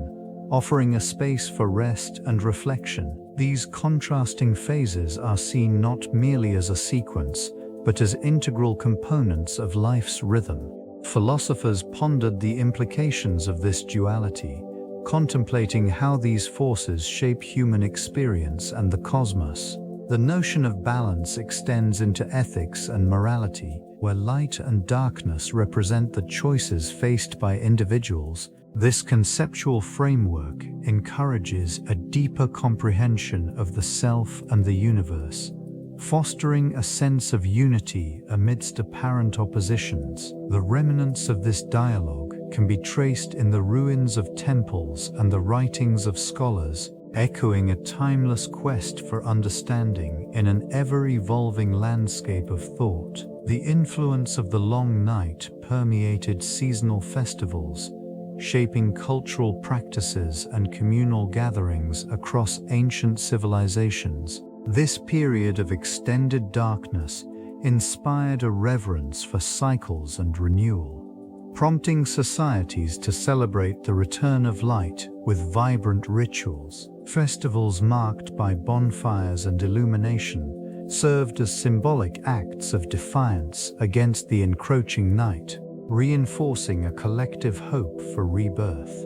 offering a space for rest and reflection. These contrasting phases are seen not merely as a sequence, but as integral components of life's rhythm. Philosophers pondered the implications of this duality, contemplating how these forces shape human experience and the cosmos. The notion of balance extends into ethics and morality, where light and darkness represent the choices faced by individuals. This conceptual framework encourages a deeper comprehension of the self and the universe, fostering a sense of unity amidst apparent oppositions. The remnants of this dialogue can be traced in the ruins of temples and the writings of scholars, echoing a timeless quest for understanding in an ever-evolving landscape of thought. The influence of the long night permeated seasonal festivals, shaping cultural practices and communal gatherings across ancient civilizations. This period of extended darkness inspired a reverence for cycles and renewal, prompting societies to celebrate the return of light with vibrant rituals. Festivals marked by bonfires and illumination served as symbolic acts of defiance against the encroaching night, reinforcing a collective hope for rebirth.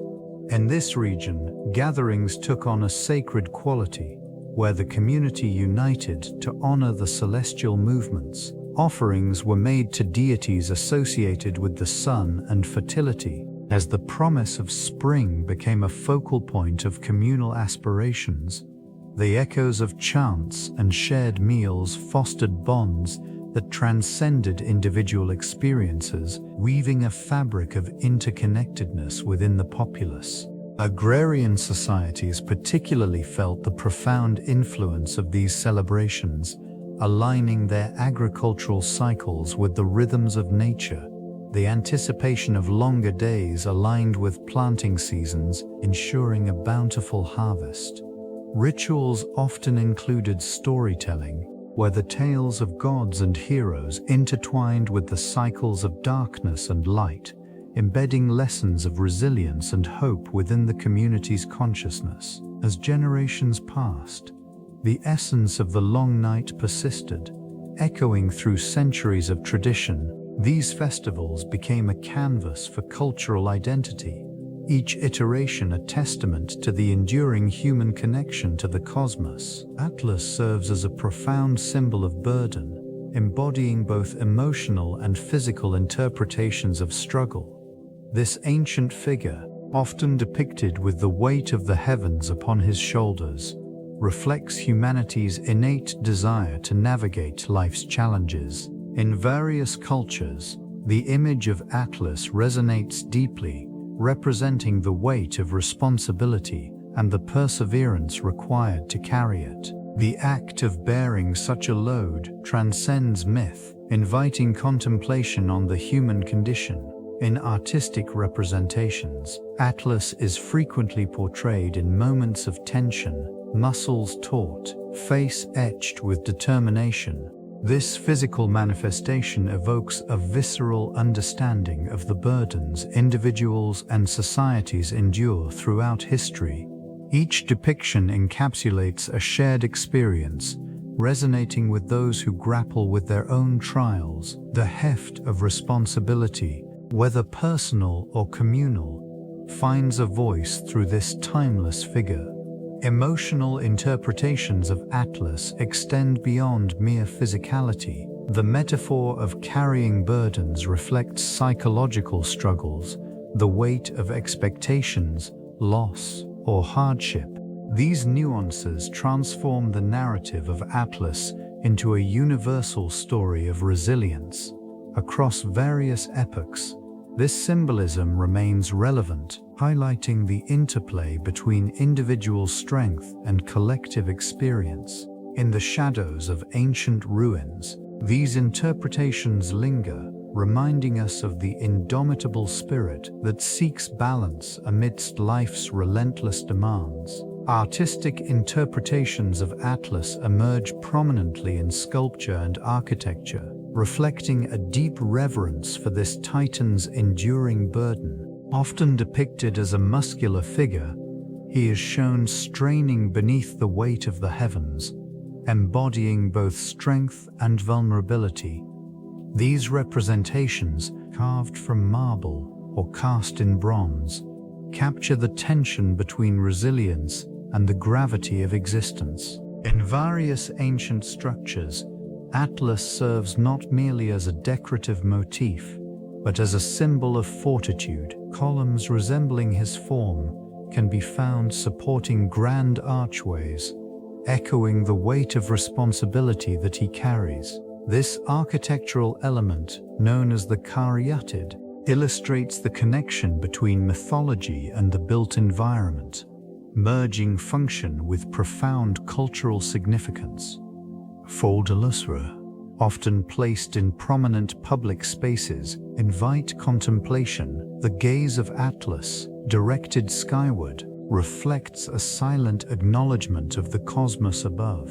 In this region, gatherings took on a sacred quality, where the community united to honor the celestial movements. Offerings were made to deities associated with the sun and fertility, as the promise of spring became a focal point of communal aspirations. The echoes of chants and shared meals fostered bonds that transcended individual experiences, weaving a fabric of interconnectedness within the populace. Agrarian societies particularly felt the profound influence of these celebrations, aligning their agricultural cycles with the rhythms of nature. the anticipation of longer days aligned with planting seasons, ensuring a bountiful harvest. Rituals often included storytelling, where the tales of gods and heroes intertwined with the cycles of darkness and light, embedding lessons of resilience and hope within the community's consciousness. As generations passed, the essence of the long night persisted, echoing through centuries of tradition. These festivals became a canvas for cultural identity, each iteration a testament to the enduring human connection to the cosmos. Atlas serves as a profound symbol of burden, embodying both emotional and physical interpretations of struggle. This ancient figure, often depicted with the weight of the heavens upon his shoulders, reflects humanity's innate desire to navigate life's challenges. In various cultures, the image of Atlas resonates deeply, representing the weight of responsibility and the perseverance required to carry it. The act of bearing such a load transcends myth, inviting contemplation on the human condition. In artistic representations, Atlas is frequently portrayed in moments of tension, muscles taut, face etched with determination. This physical manifestation evokes a visceral understanding of the burdens individuals and societies endure throughout history. Each depiction encapsulates a shared experience, resonating with those who grapple with their own trials. The heft of responsibility, whether personal or communal, finds a voice through this timeless figure. Emotional interpretations of Atlas extend beyond mere physicality. The metaphor of carrying burdens reflects psychological struggles, the weight of expectations, loss, or hardship. These nuances transform the narrative of Atlas into a universal story of resilience. Across various epochs, this symbolism remains relevant, highlighting the interplay between individual strength and collective experience. In the shadows of ancient ruins, these interpretations linger, reminding us of the indomitable spirit that seeks balance amidst life's relentless demands. Artistic interpretations of Atlas emerge prominently in sculpture and architecture, reflecting a deep reverence for this titan's enduring burden. Often depicted as a muscular figure, he is shown straining beneath the weight of the heavens, embodying both strength and vulnerability. These representations, carved from marble or cast in bronze, capture the tension between resilience and the gravity of existence. In various ancient structures, Atlas serves not merely as a decorative motif, but as a symbol of fortitude. Columns resembling his form can be found supporting grand archways, echoing the weight of responsibility that he carries. This architectural element, known as the caryatid, illustrates the connection between mythology and the built environment, merging function with profound cultural significance. Faldalusra, often placed in prominent public spaces, invite contemplation. The gaze of Atlas, directed skyward, reflects a silent acknowledgement of the cosmos above.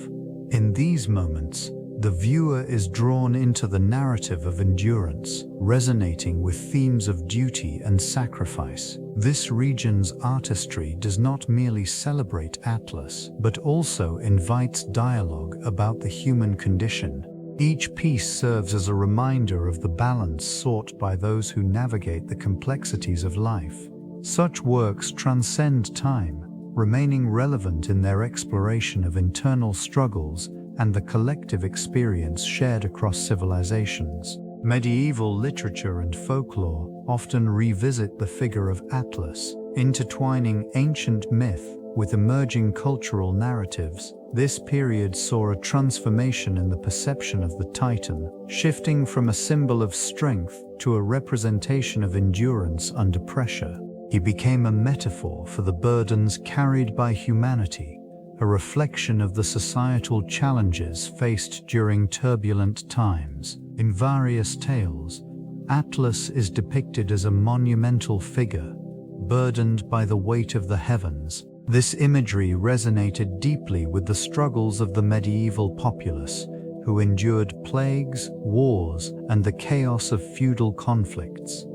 In these moments, the viewer is drawn into the narrative of endurance, resonating with themes of duty and sacrifice. This region's artistry does not merely celebrate Atlas, but also invites dialogue about the human condition. Each piece serves as a reminder of the balance sought by those who navigate the complexities of life. Such works transcend time, remaining relevant in their exploration of internal struggles and the collective experience shared across civilizations. Medieval literature and folklore often revisit the figure of Atlas, intertwining ancient myth with emerging cultural narratives. This period saw a transformation in the perception of the Titan, shifting from a symbol of strength to a representation of endurance under pressure. He became a metaphor for the burdens carried by humanity, a reflection of the societal challenges faced during turbulent times. In various tales, Atlas is depicted as a monumental figure, burdened by the weight of the heavens. This imagery resonated deeply with the struggles of the medieval populace, who endured plagues, wars, and the chaos of feudal conflicts.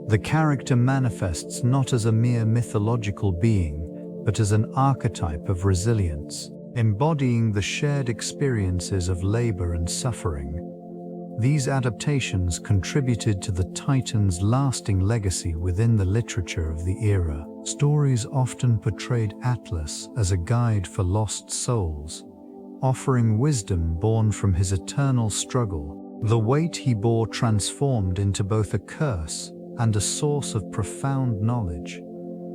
The character manifests not as a mere mythological being, but as an archetype of resilience, embodying the shared experiences of labor and suffering. These adaptations contributed to the Titan's lasting legacy within the literature of the era. Stories often portrayed Atlas as a guide for lost souls, offering wisdom born from his eternal struggle. The weight he bore transformed into both a curse and a source of profound knowledge.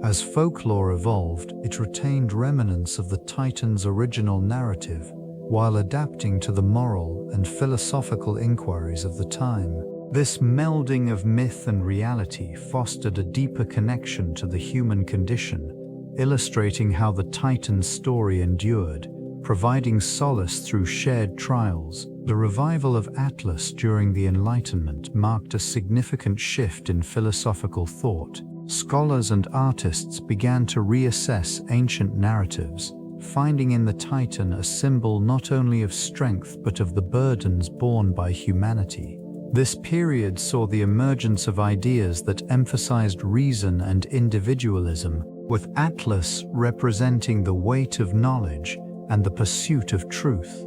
As folklore evolved, it retained remnants of the Titan's original narrative, while adapting to the moral and philosophical inquiries of the time. This melding of myth and reality fostered a deeper connection to the human condition, illustrating how the Titan's story endured, providing solace through shared trials. The revival of Atlas during the Enlightenment marked a significant shift in philosophical thought. Scholars and artists began to reassess ancient narratives, finding in the Titan a symbol not only of strength but of the burdens borne by humanity. This period saw the emergence of ideas that emphasized reason and individualism, with Atlas representing the weight of knowledge and the pursuit of truth.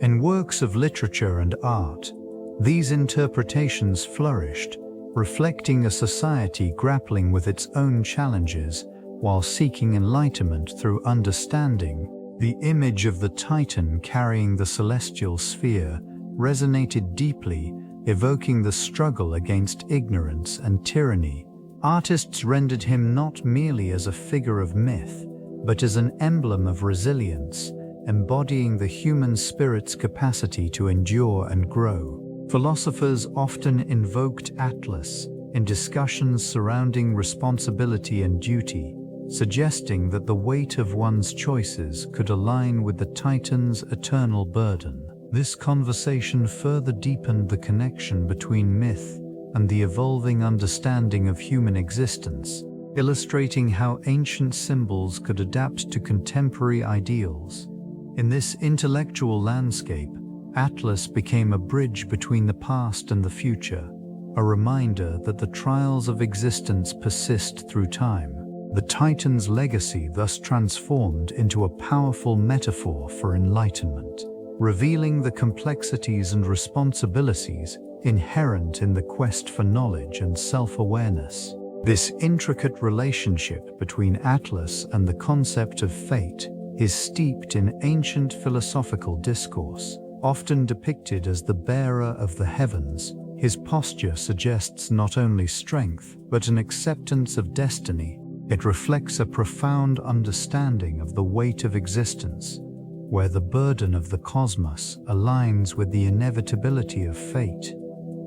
In works of literature and art, these interpretations flourished, reflecting a society grappling with its own challenges while seeking enlightenment through understanding. The image of the Titan carrying the celestial sphere resonated deeply, evoking the struggle against ignorance and tyranny. Artists rendered him not merely as a figure of myth, but as an emblem of resilience, embodying the human spirit's capacity to endure and grow. Philosophers often invoked Atlas in discussions surrounding responsibility and duty, suggesting that the weight of one's choices could align with the Titan's eternal burden. This conversation further deepened the connection between myth and the evolving understanding of human existence, illustrating how ancient symbols could adapt to contemporary ideals. In this intellectual landscape, Atlas became a bridge between the past and the future, a reminder that the trials of existence persist through time. The Titan's legacy thus transformed into a powerful metaphor for enlightenment, revealing the complexities and responsibilities inherent in the quest for knowledge and self-awareness. This intricate relationship between Atlas and the concept of fate is steeped in ancient philosophical discourse. Often depicted as the bearer of the heavens, his posture suggests not only strength, but an acceptance of destiny. It reflects a profound understanding of the weight of existence, where the burden of the cosmos aligns with the inevitability of fate.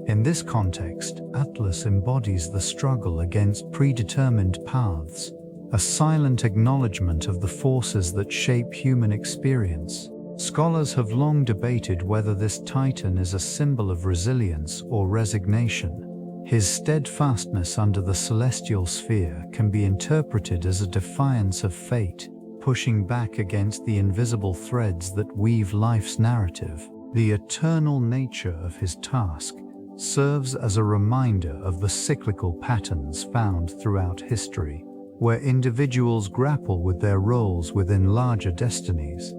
In this context, Atlas embodies the struggle against predetermined paths, a silent acknowledgement of the forces that shape human experience. Scholars have long debated whether this Titan is a symbol of resilience or resignation. His steadfastness under the celestial sphere can be interpreted as a defiance of fate, pushing back against the invisible threads that weave life's narrative. The eternal nature of his task serves as a reminder of the cyclical patterns found throughout history, where individuals grapple with their roles within larger destinies.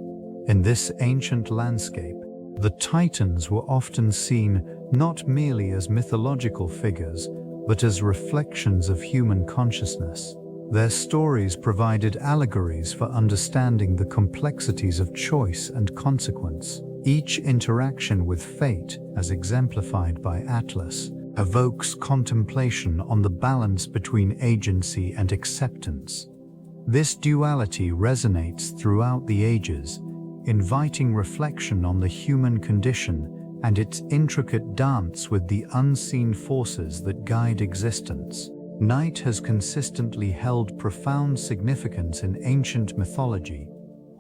In this ancient landscape, the Titans were often seen not merely as mythological figures, but as reflections of human consciousness. Their stories provided allegories for understanding the complexities of choice and consequence. Each interaction with fate, as exemplified by Atlas, evokes contemplation on the balance between agency and acceptance. This duality resonates throughout the ages, inviting reflection on the human condition and its intricate dance with the unseen forces that guide existence. Night has consistently held profound significance in ancient mythology,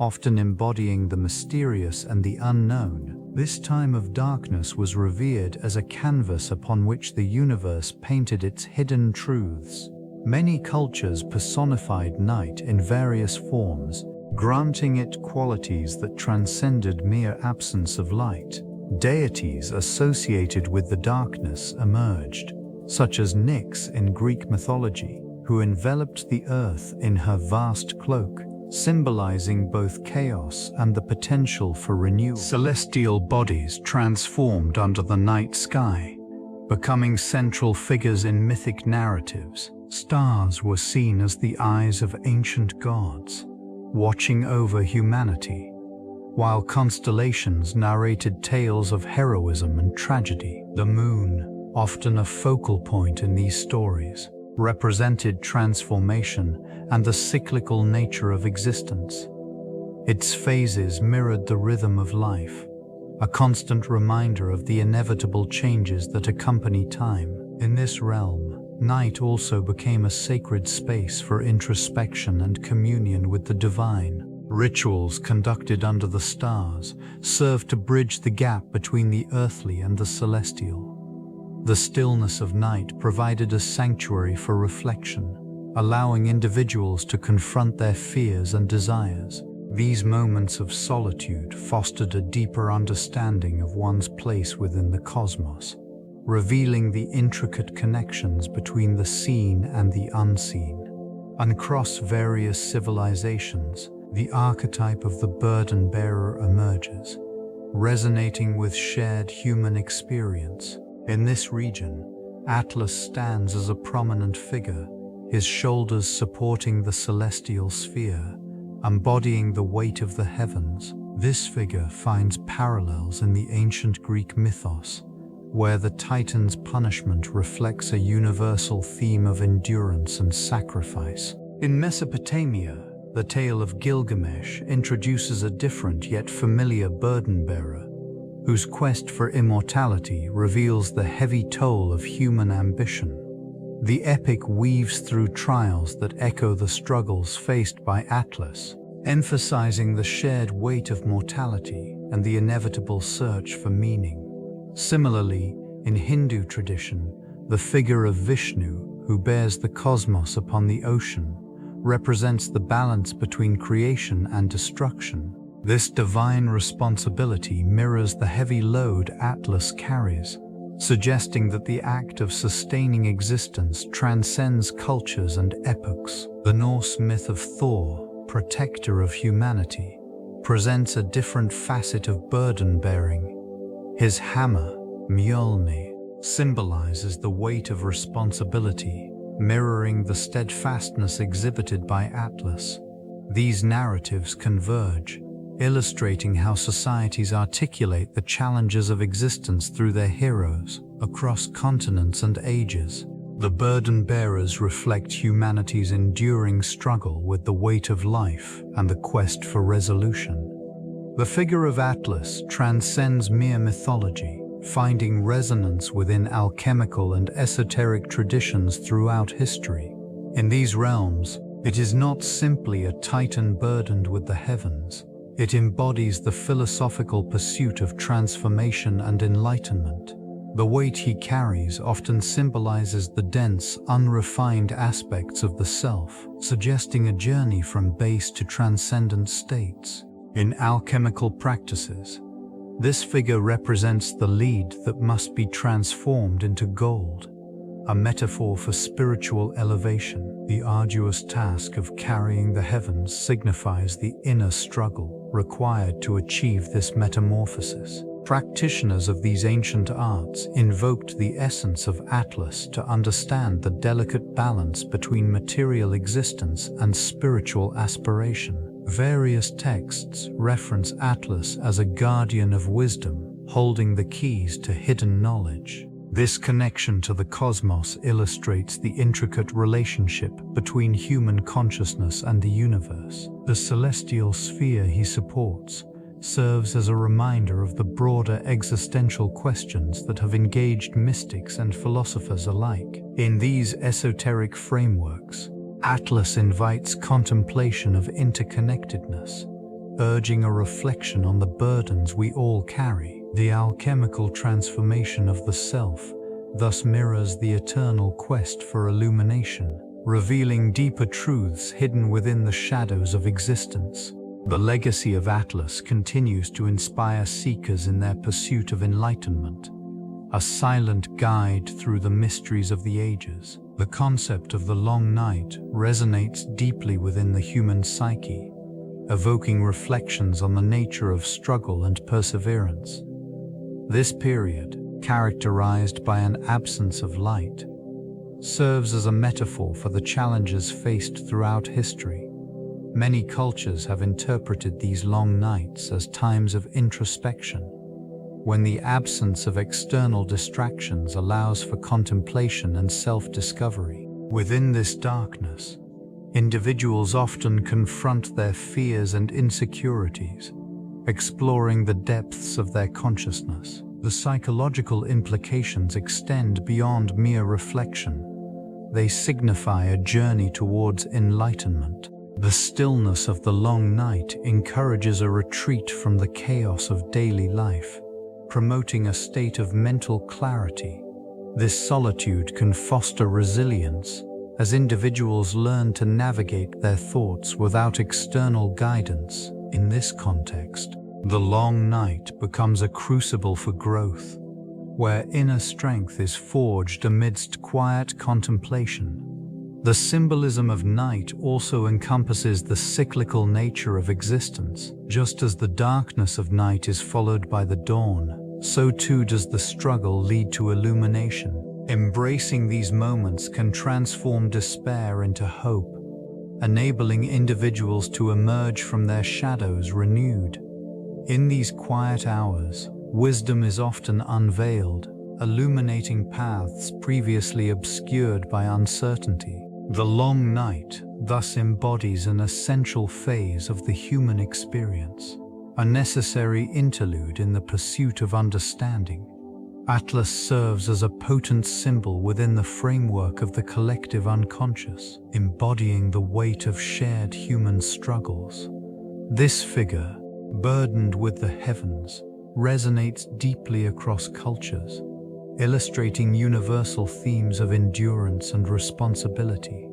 often embodying the mysterious and the unknown. This time of darkness was revered as a canvas upon which the universe painted its hidden truths. Many cultures personified night in various forms, granting it qualities that transcended mere absence of light. Deities associated with the darkness emerged, such as Nyx in Greek mythology, who enveloped the earth in her vast cloak, symbolizing both chaos and the potential for renewal. Celestial bodies transformed under the night sky, becoming central figures in mythic narratives. Stars were seen as the eyes of ancient gods, watching over humanity, while constellations narrated tales of heroism and tragedy. The moon, often a focal point in these stories, represented transformation and the cyclical nature of existence. Its phases mirrored the rhythm of life, a constant reminder of the inevitable changes that accompany time. In this realm, night also became a sacred space for introspection and communion with the divine. Rituals conducted under the stars served to bridge the gap between the earthly and the celestial. The stillness of night provided a sanctuary for reflection, allowing individuals to confront their fears and desires. These moments of solitude fostered a deeper understanding of one's place within the cosmos, revealing the intricate connections between the seen and the unseen. Across various civilizations, the archetype of the burden bearer emerges, resonating with shared human experience. In this region, Atlas stands as a prominent figure, his shoulders supporting the celestial sphere, embodying the weight of the heavens. This figure finds parallels in the ancient Greek mythos, where the Titan's punishment reflects a universal theme of endurance and sacrifice. In Mesopotamia, the tale of Gilgamesh introduces a different yet familiar burden-bearer, whose quest for immortality reveals the heavy toll of human ambition. The epic weaves through trials that echo the struggles faced by Atlas, emphasizing the shared weight of mortality and the inevitable search for meaning. Similarly, in Hindu tradition, the figure of Vishnu, who bears the cosmos upon the ocean, represents the balance between creation and destruction. This divine responsibility mirrors the heavy load Atlas carries, suggesting that the act of sustaining existence transcends cultures and epochs. The Norse myth of Thor, protector of humanity, presents a different facet of burden-bearing. His hammer, Mjolnir, symbolizes the weight of responsibility, mirroring the steadfastness exhibited by Atlas. These narratives converge, illustrating how societies articulate the challenges of existence through their heroes across continents and ages. The burden bearers reflect humanity's enduring struggle with the weight of life and the quest for resolution. The figure of Atlas transcends mere mythology, finding resonance within alchemical and esoteric traditions throughout history. In these realms, it is not simply a titan burdened with the heavens. It embodies the philosophical pursuit of transformation and enlightenment. The weight he carries often symbolizes the dense, unrefined aspects of the self, suggesting a journey from base to transcendent states. In alchemical practices, this figure represents the lead that must be transformed into gold, a metaphor for spiritual elevation. The arduous task of carrying the heavens signifies the inner struggle required to achieve this metamorphosis. Practitioners of these ancient arts invoked the essence of Atlas to understand the delicate balance between material existence and spiritual aspiration. Various texts reference Atlas as a guardian of wisdom, holding the keys to hidden knowledge. This connection to the cosmos illustrates the intricate relationship between human consciousness and the universe. The celestial sphere he supports serves as a reminder of the broader existential questions that have engaged mystics and philosophers alike. In these esoteric frameworks, Atlas invites contemplation of interconnectedness, urging a reflection on the burdens we all carry. The alchemical transformation of the self thus mirrors the eternal quest for illumination, revealing deeper truths hidden within the shadows of existence. The legacy of Atlas continues to inspire seekers in their pursuit of enlightenment, a silent guide through the mysteries of the ages. The concept of the long night resonates deeply within the human psyche, evoking reflections on the nature of struggle and perseverance. This period, characterized by an absence of light, serves as a metaphor for the challenges faced throughout history. Many cultures have interpreted these long nights as times of introspection, when the absence of external distractions allows for contemplation and self-discovery. Within this darkness, individuals often confront their fears and insecurities, exploring the depths of their consciousness. The psychological implications extend beyond mere reflection. They signify a journey towards enlightenment. The stillness of the long night encourages a retreat from the chaos of daily life, promoting a state of mental clarity. This solitude can foster resilience, as individuals learn to navigate their thoughts without external guidance. In this context, the long night becomes a crucible for growth, where inner strength is forged amidst quiet contemplation. The symbolism of night also encompasses the cyclical nature of existence. Just as the darkness of night is followed by the dawn, so too does the struggle lead to illumination. Embracing these moments can transform despair into hope, enabling individuals to emerge from their shadows renewed. In these quiet hours, wisdom is often unveiled, illuminating paths previously obscured by uncertainty. The long night thus embodies an essential phase of the human experience, a necessary interlude in the pursuit of understanding. Atlas serves as a potent symbol within the framework of the collective unconscious, embodying the weight of shared human struggles. This figure, burdened with the heavens, resonates deeply across cultures, illustrating universal themes of endurance and responsibility.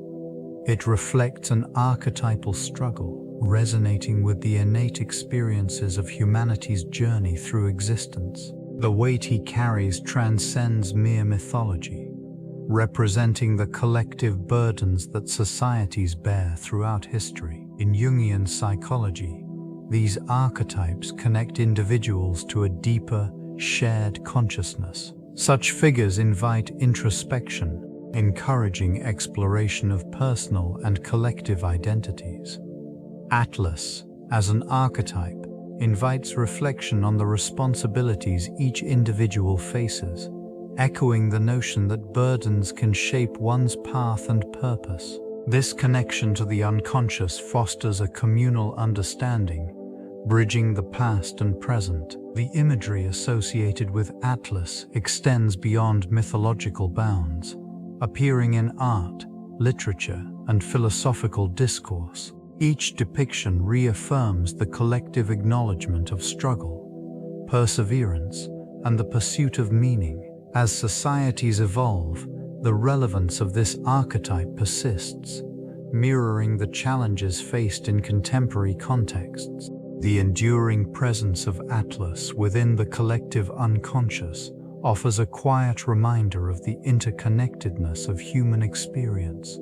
It reflects an archetypal struggle, resonating with the innate experiences of humanity's journey through existence. The weight he carries transcends mere mythology, representing the collective burdens that societies bear throughout history. In Jungian psychology, these archetypes connect individuals to a deeper, shared consciousness. Such figures invite introspection, encouraging exploration of personal and collective identities. Atlas, as an archetype, invites reflection on the responsibilities each individual faces, echoing the notion that burdens can shape one's path and purpose. This connection to the unconscious fosters a communal understanding, bridging the past and present. The imagery associated with Atlas extends beyond mythological bounds, appearing in art, literature, and philosophical discourse. Each depiction reaffirms the collective acknowledgement of struggle, perseverance, and the pursuit of meaning. As societies evolve, the relevance of this archetype persists, mirroring the challenges faced in contemporary contexts. The enduring presence of Atlas within the collective unconscious offers a quiet reminder of the interconnectedness of human experience,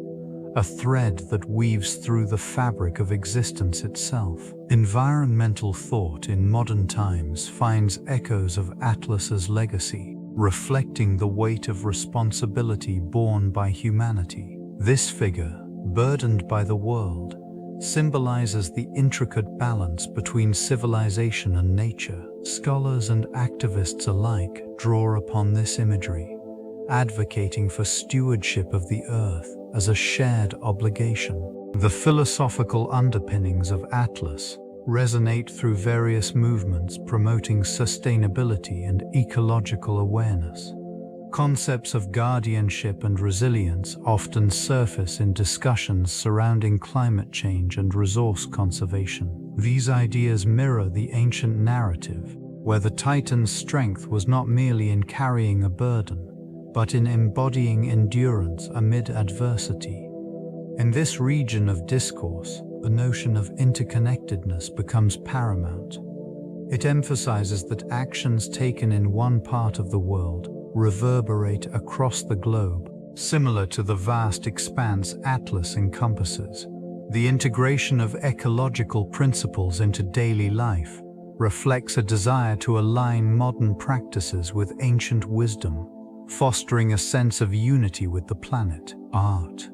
a thread that weaves through the fabric of existence itself. Environmental thought in modern times finds echoes of Atlas's legacy, reflecting the weight of responsibility borne by humanity. This figure, burdened by the world, symbolizes the intricate balance between civilization and nature. Scholars and activists alike draw upon this imagery, advocating for stewardship of the earth as a shared obligation. The philosophical underpinnings of Atlas resonate through various movements promoting sustainability and ecological awareness. Concepts of guardianship and resilience often surface in discussions surrounding climate change and resource conservation. These ideas mirror the ancient narrative, where the Titan's strength was not merely in carrying a burden, but in embodying endurance amid adversity. In this region of discourse, the notion of interconnectedness becomes paramount. It emphasizes that actions taken in one part of the world reverberate across the globe, similar to the vast expanse Atlas encompasses. The integration of ecological principles into daily life reflects a desire to align modern practices with ancient wisdom, fostering a sense of unity with the planet. Art,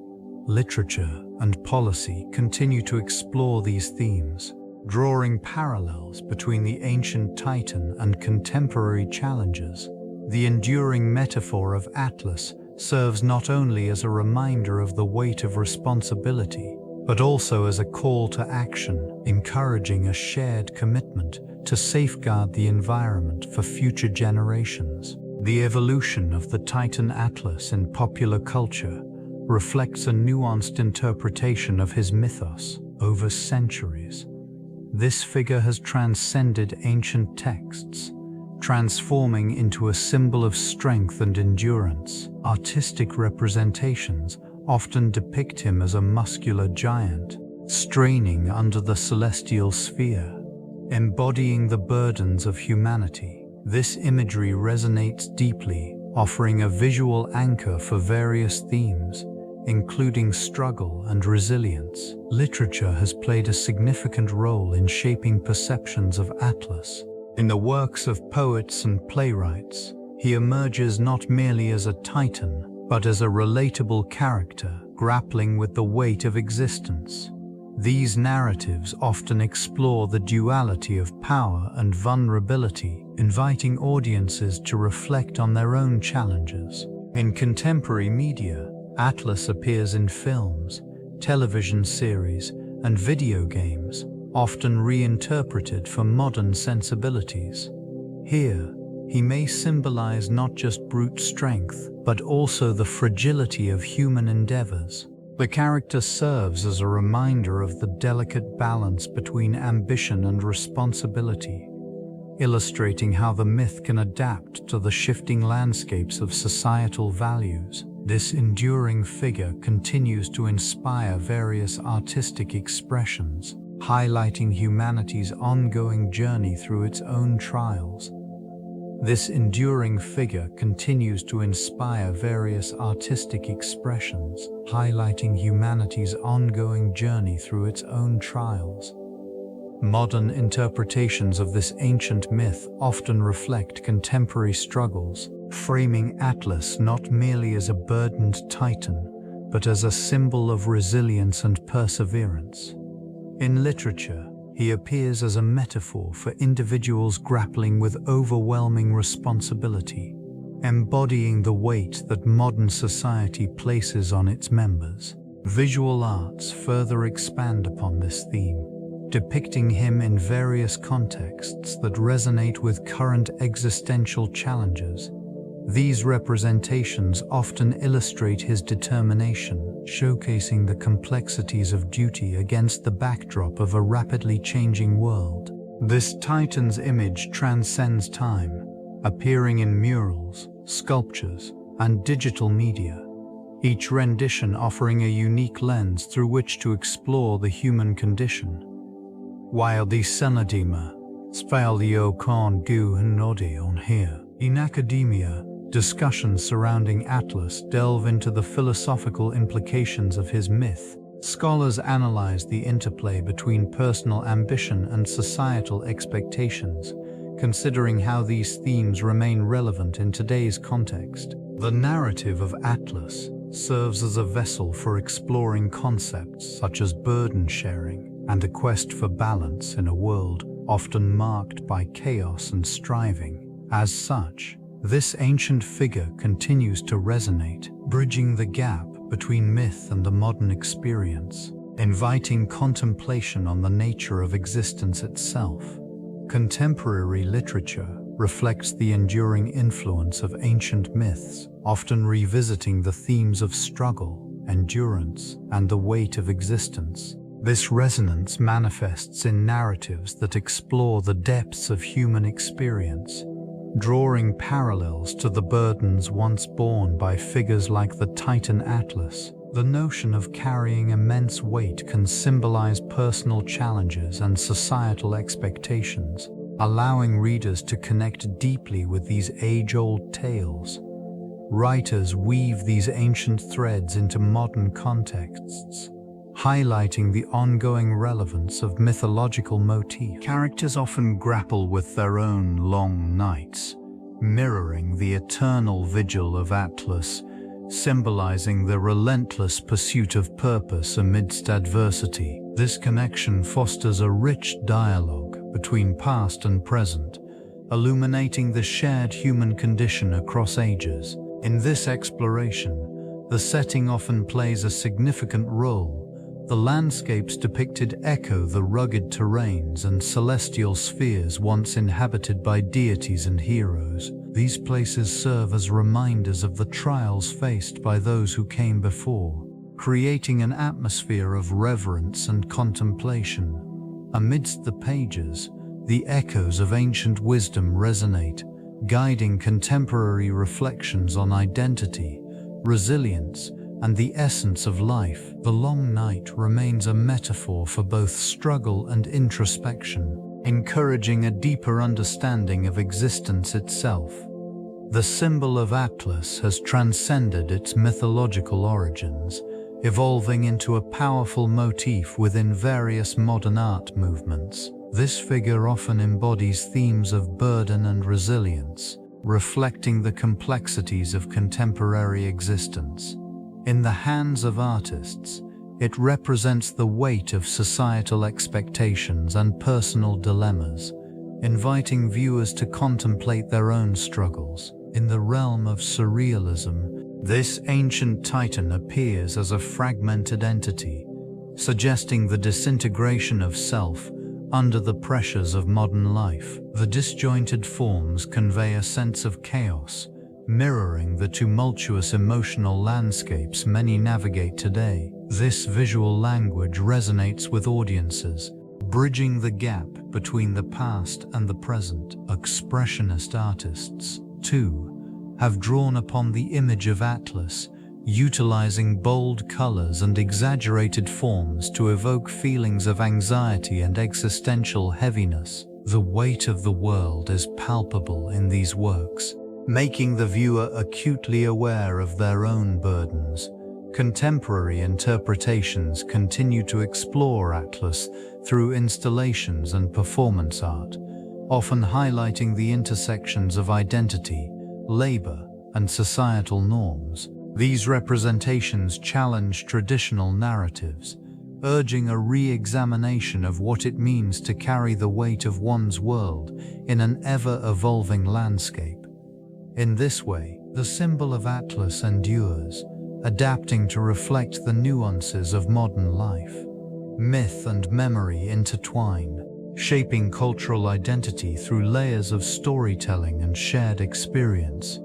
literature, and policy continue to explore these themes, drawing parallels between the ancient Titan and contemporary challenges. The enduring metaphor of Atlas serves not only as a reminder of the weight of responsibility, but also as a call to action, encouraging a shared commitment to safeguard the environment for future generations. The evolution of the Titan Atlas in popular culture reflects a nuanced interpretation of his mythos over centuries. This figure has transcended ancient texts, transforming into a symbol of strength and endurance. Artistic representations often depict him as a muscular giant, straining under the celestial sphere, embodying the burdens of humanity. This imagery resonates deeply, offering a visual anchor for various themes, including struggle and resilience. Literature has played a significant role in shaping perceptions of Atlas. In the works of poets and playwrights, he emerges not merely as a titan, but as a relatable character grappling with the weight of existence. These narratives often explore the duality of power and vulnerability, inviting audiences to reflect on their own challenges. In contemporary media, Atlas appears in films, television series, and video games, often reinterpreted for modern sensibilities. Here, he may symbolize not just brute strength, but also the fragility of human endeavors. The character serves as a reminder of the delicate balance between ambition and responsibility, illustrating how the myth can adapt to the shifting landscapes of societal values. This enduring figure continues to inspire various artistic expressions, highlighting humanity's ongoing journey through its own trials. This enduring figure continues to inspire various artistic expressions, highlighting humanity's ongoing journey through its own trials. Modern interpretations of this ancient myth often reflect contemporary struggles, framing Atlas not merely as a burdened titan, but as a symbol of resilience and perseverance. In literature, he appears as a metaphor for individuals grappling with overwhelming responsibility, embodying the weight that modern society places on its members. Visual arts further expand upon this theme, depicting him in various contexts that resonate with current existential challenges. These representations often illustrate his determination, showcasing the complexities of duty against the backdrop of a rapidly changing world. This titan's image transcends time, appearing in murals, sculptures, and digital media, each rendition offering a unique lens through which to explore the human condition. While the Senadima, Spalio Khan Gu and Nodi on here, in academia, discussions surrounding Atlas delve into the philosophical implications of his myth. Scholars analyze the interplay between personal ambition and societal expectations, considering how these themes remain relevant in today's context. The narrative of Atlas serves as a vessel for exploring concepts such as burden sharing and a quest for balance in a world often marked by chaos and striving. As such, this ancient figure continues to resonate, bridging the gap between myth and the modern experience, inviting contemplation on the nature of existence itself. Contemporary literature reflects the enduring influence of ancient myths, often revisiting the themes of struggle, endurance, and the weight of existence. This resonance manifests in narratives that explore the depths of human experience, drawing parallels to the burdens once borne by figures like the Titan Atlas. The notion of carrying immense weight can symbolize personal challenges and societal expectations, allowing readers to connect deeply with these age-old tales. Writers weave these ancient threads into modern contexts, highlighting the ongoing relevance of mythological motifs. Characters often grapple with their own long nights, mirroring the eternal vigil of Atlas, symbolizing the relentless pursuit of purpose amidst adversity. This connection fosters a rich dialogue between past and present, illuminating the shared human condition across ages. In this exploration, the setting often plays a significant role. The landscapes depicted echo the rugged terrains and celestial spheres once inhabited by deities and heroes. These places serve as reminders of the trials faced by those who came before, creating an atmosphere of reverence and contemplation. Amidst the pages, the echoes of ancient wisdom resonate, guiding contemporary reflections on identity, resilience, and the essence of life. The long night remains a metaphor for both struggle and introspection, encouraging a deeper understanding of existence itself. The symbol of Atlas has transcended its mythological origins, evolving into a powerful motif within various modern art movements. This figure often embodies themes of burden and resilience, reflecting the complexities of contemporary existence. In the hands of artists, it represents the weight of societal expectations and personal dilemmas, inviting viewers to contemplate their own struggles. In the realm of surrealism, this ancient titan appears as a fragmented entity, suggesting the disintegration of self under the pressures of modern life. The disjointed forms convey a sense of chaos, mirroring the tumultuous emotional landscapes many navigate today. This visual language resonates with audiences, bridging the gap between the past and the present. Expressionist artists, too, have drawn upon the image of Atlas, utilizing bold colors and exaggerated forms to evoke feelings of anxiety and existential heaviness. The weight of the world is palpable in these works, making the viewer acutely aware of their own burdens. Contemporary interpretations continue to explore Atlas through installations and performance art, often highlighting the intersections of identity, labor, and societal norms. These representations challenge traditional narratives, urging a re-examination of what it means to carry the weight of one's world in an ever-evolving landscape. In this way, the symbol of Atlas endures, adapting to reflect the nuances of modern life. Myth and memory intertwine, shaping cultural identity through layers of storytelling and shared experience.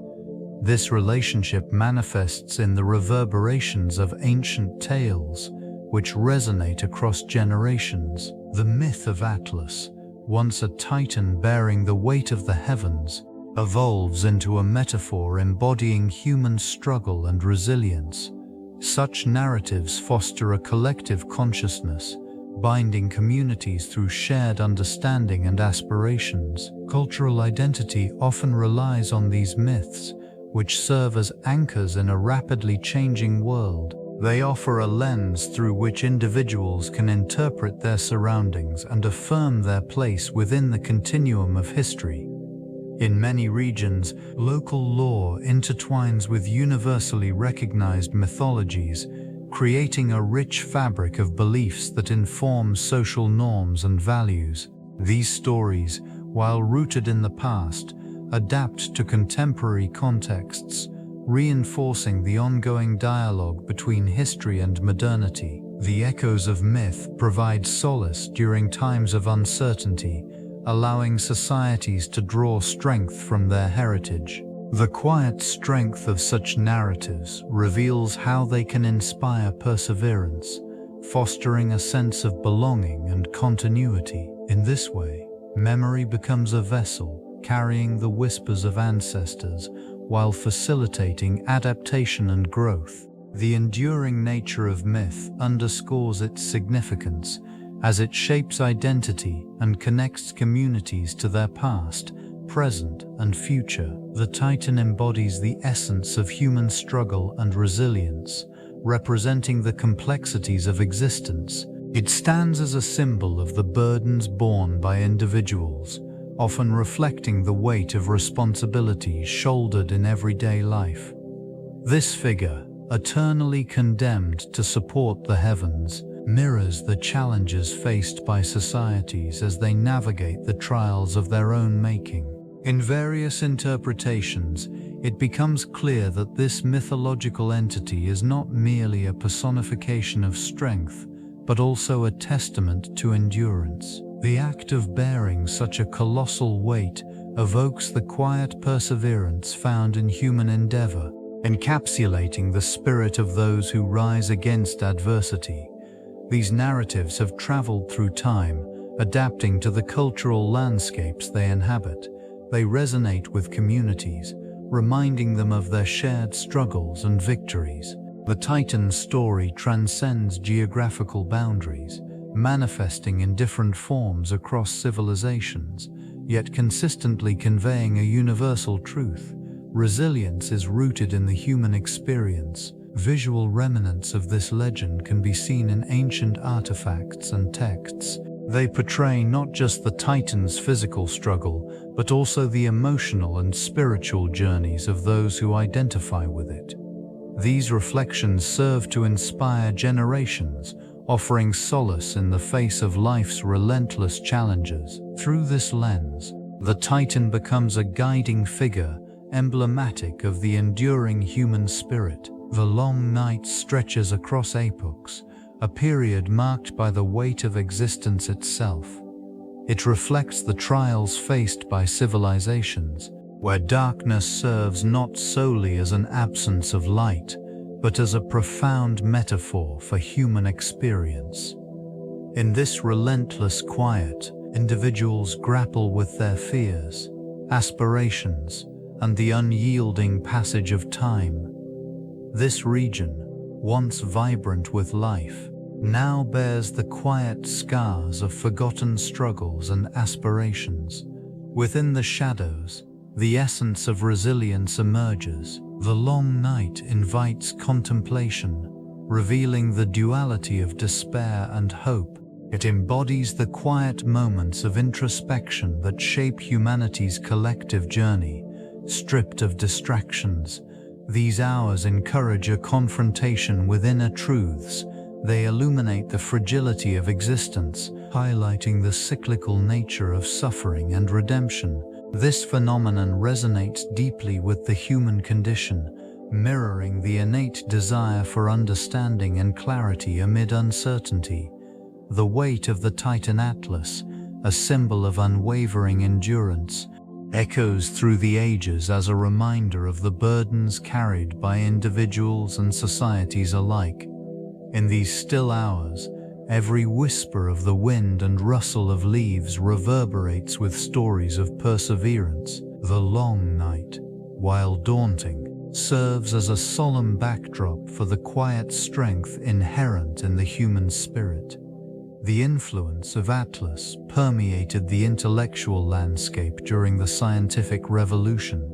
This relationship manifests in the reverberations of ancient tales, which resonate across generations. The myth of Atlas, once a titan bearing the weight of the heavens, evolves into a metaphor embodying human struggle and resilience. Such narratives foster a collective consciousness, binding communities through shared understanding and aspirations. Cultural identity often relies on these myths, which serve as anchors in a rapidly changing world. They offer a lens through which individuals can interpret their surroundings and affirm their place within the continuum of history. In many regions, local lore intertwines with universally recognized mythologies, creating a rich fabric of beliefs that inform social norms and values. These stories, while rooted in the past, adapt to contemporary contexts, reinforcing the ongoing dialogue between history and modernity. The echoes of myth provide solace during times of uncertainty, allowing societies to draw strength from their heritage. The quiet strength of such narratives reveals how they can inspire perseverance, fostering a sense of belonging and continuity. In this way, memory becomes a vessel carrying the whispers of ancestors while facilitating adaptation and growth. The enduring nature of myth underscores its significance as it shapes identity and connects communities to their past, present, and future. The Titan embodies the essence of human struggle and resilience, representing the complexities of existence. It stands as a symbol of the burdens borne by individuals, often reflecting the weight of responsibilities shouldered in everyday life. This figure, eternally condemned to support the heavens, mirrors the challenges faced by societies as they navigate the trials of their own making. In various interpretations, it becomes clear that this mythological entity is not merely a personification of strength, but also a testament to endurance. The act of bearing such a colossal weight evokes the quiet perseverance found in human endeavor, encapsulating the spirit of those who rise against adversity. These narratives have traveled through time, adapting to the cultural landscapes they inhabit. They resonate with communities, reminding them of their shared struggles and victories. The Titan's story transcends geographical boundaries, manifesting in different forms across civilizations, yet consistently conveying a universal truth. Resilience is rooted in the human experience. Visual remnants of this legend can be seen in ancient artifacts and texts. They portray not just the Titan's physical struggle, but also the emotional and spiritual journeys of those who identify with it. These reflections serve to inspire generations, offering solace in the face of life's relentless challenges. Through this lens, the Titan becomes a guiding figure, emblematic of the enduring human spirit. The long night stretches across epochs, a period marked by the weight of existence itself. It reflects the trials faced by civilizations, where darkness serves not solely as an absence of light, but as a profound metaphor for human experience. In this relentless quiet, individuals grapple with their fears, aspirations, and the unyielding passage of time. This region, once vibrant with life, now bears the quiet scars of forgotten struggles and aspirations. Within the shadows, the essence of resilience emerges. The long night invites contemplation, revealing the duality of despair and hope. It embodies the quiet moments of introspection that shape humanity's collective journey, stripped of distractions. These hours encourage a confrontation with inner truths. They illuminate the fragility of existence, highlighting the cyclical nature of suffering and redemption. This phenomenon resonates deeply with the human condition, mirroring the innate desire for understanding and clarity amid uncertainty. The weight of the Titan Atlas, a symbol of unwavering endurance, echoes through the ages as a reminder of the burdens carried by individuals and societies alike. In these still hours, every whisper of the wind and rustle of leaves reverberates with stories of perseverance. The long night, while daunting, serves as a solemn backdrop for the quiet strength inherent in the human spirit. The influence of Atlas permeated the intellectual landscape during the scientific revolution.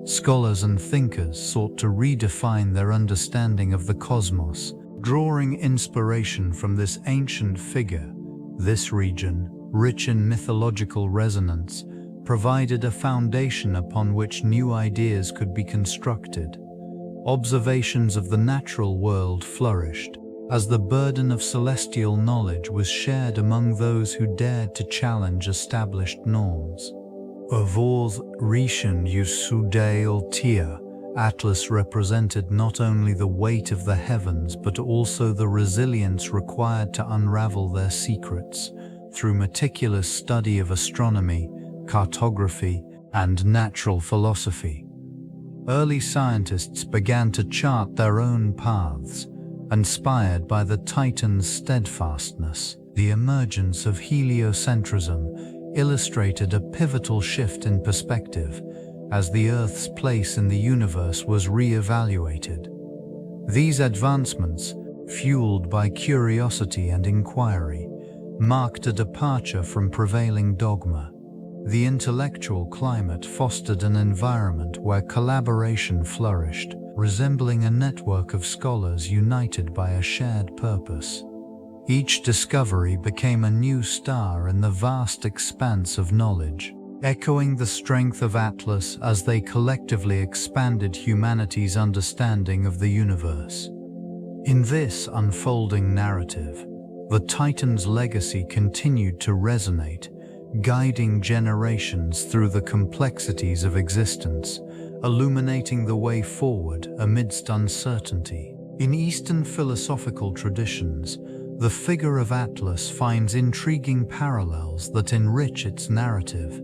Scholars and thinkers sought to redefine their understanding of the cosmos, drawing inspiration from this ancient figure. This region, rich in mythological resonance, provided a foundation upon which new ideas could be constructed. Observations of the natural world flourished, as the burden of celestial knowledge was shared among those who dared to challenge established norms. Avoz Rishon Yusudei Tia, Atlas represented not only the weight of the heavens but also the resilience required to unravel their secrets. Through meticulous study of astronomy, cartography, and natural philosophy, early scientists began to chart their own paths, Inspired by the Titan's steadfastness, the emergence of heliocentrism illustrated a pivotal shift in perspective as the Earth's place in the universe was re-evaluated. These advancements, fueled by curiosity and inquiry, marked a departure from prevailing dogma. The intellectual climate fostered an environment where collaboration flourished, resembling a network of scholars united by a shared purpose. Each discovery became a new star in the vast expanse of knowledge, echoing the strength of Atlas as they collectively expanded humanity's understanding of the universe. In this unfolding narrative, the Titan's legacy continued to resonate, guiding generations through the complexities of existence, illuminating the way forward amidst uncertainty. In Eastern philosophical traditions, the figure of Atlas finds intriguing parallels that enrich its narrative.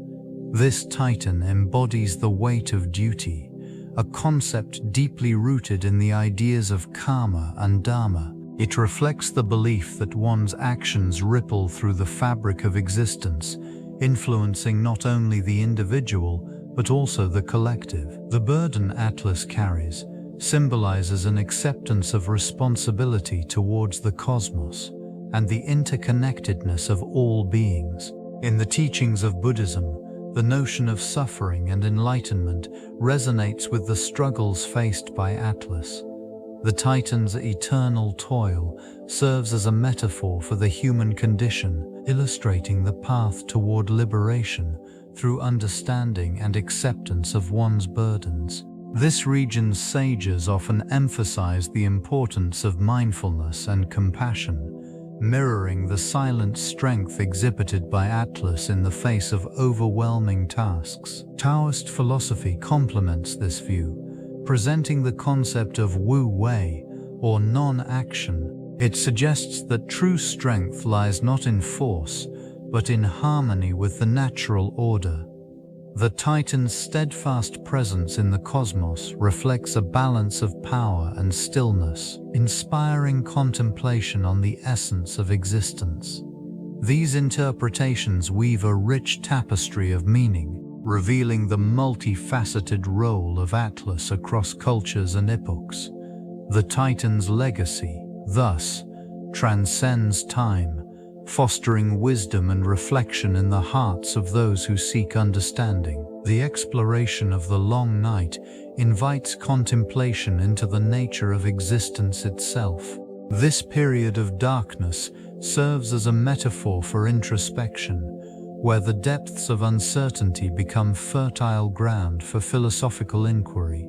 This Titan embodies the weight of duty, a concept deeply rooted in the ideas of karma and dharma. It reflects the belief that one's actions ripple through the fabric of existence, influencing not only the individual but also the collective. The burden Atlas carries symbolizes an acceptance of responsibility towards the cosmos and the interconnectedness of all beings. In the teachings of Buddhism, the notion of suffering and enlightenment resonates with the struggles faced by Atlas. The Titan's eternal toil serves as a metaphor for the human condition, illustrating the path toward liberation through understanding and acceptance of one's burdens. This region's sages often emphasize the importance of mindfulness and compassion, mirroring the silent strength exhibited by Atlas in the face of overwhelming tasks. Taoist philosophy complements this view, presenting the concept of Wu Wei, or non-action. It suggests that true strength lies not in force, but in harmony with the natural order. The Titan's steadfast presence in the cosmos reflects a balance of power and stillness, inspiring contemplation on the essence of existence. These interpretations weave a rich tapestry of meaning, revealing the multifaceted role of Atlas across cultures and epochs. The Titan's legacy, thus, transcends time, fostering wisdom and reflection in the hearts of those who seek understanding. The exploration of the long night invites contemplation into the nature of existence itself. This period of darkness serves as a metaphor for introspection, where the depths of uncertainty become fertile ground for philosophical inquiry.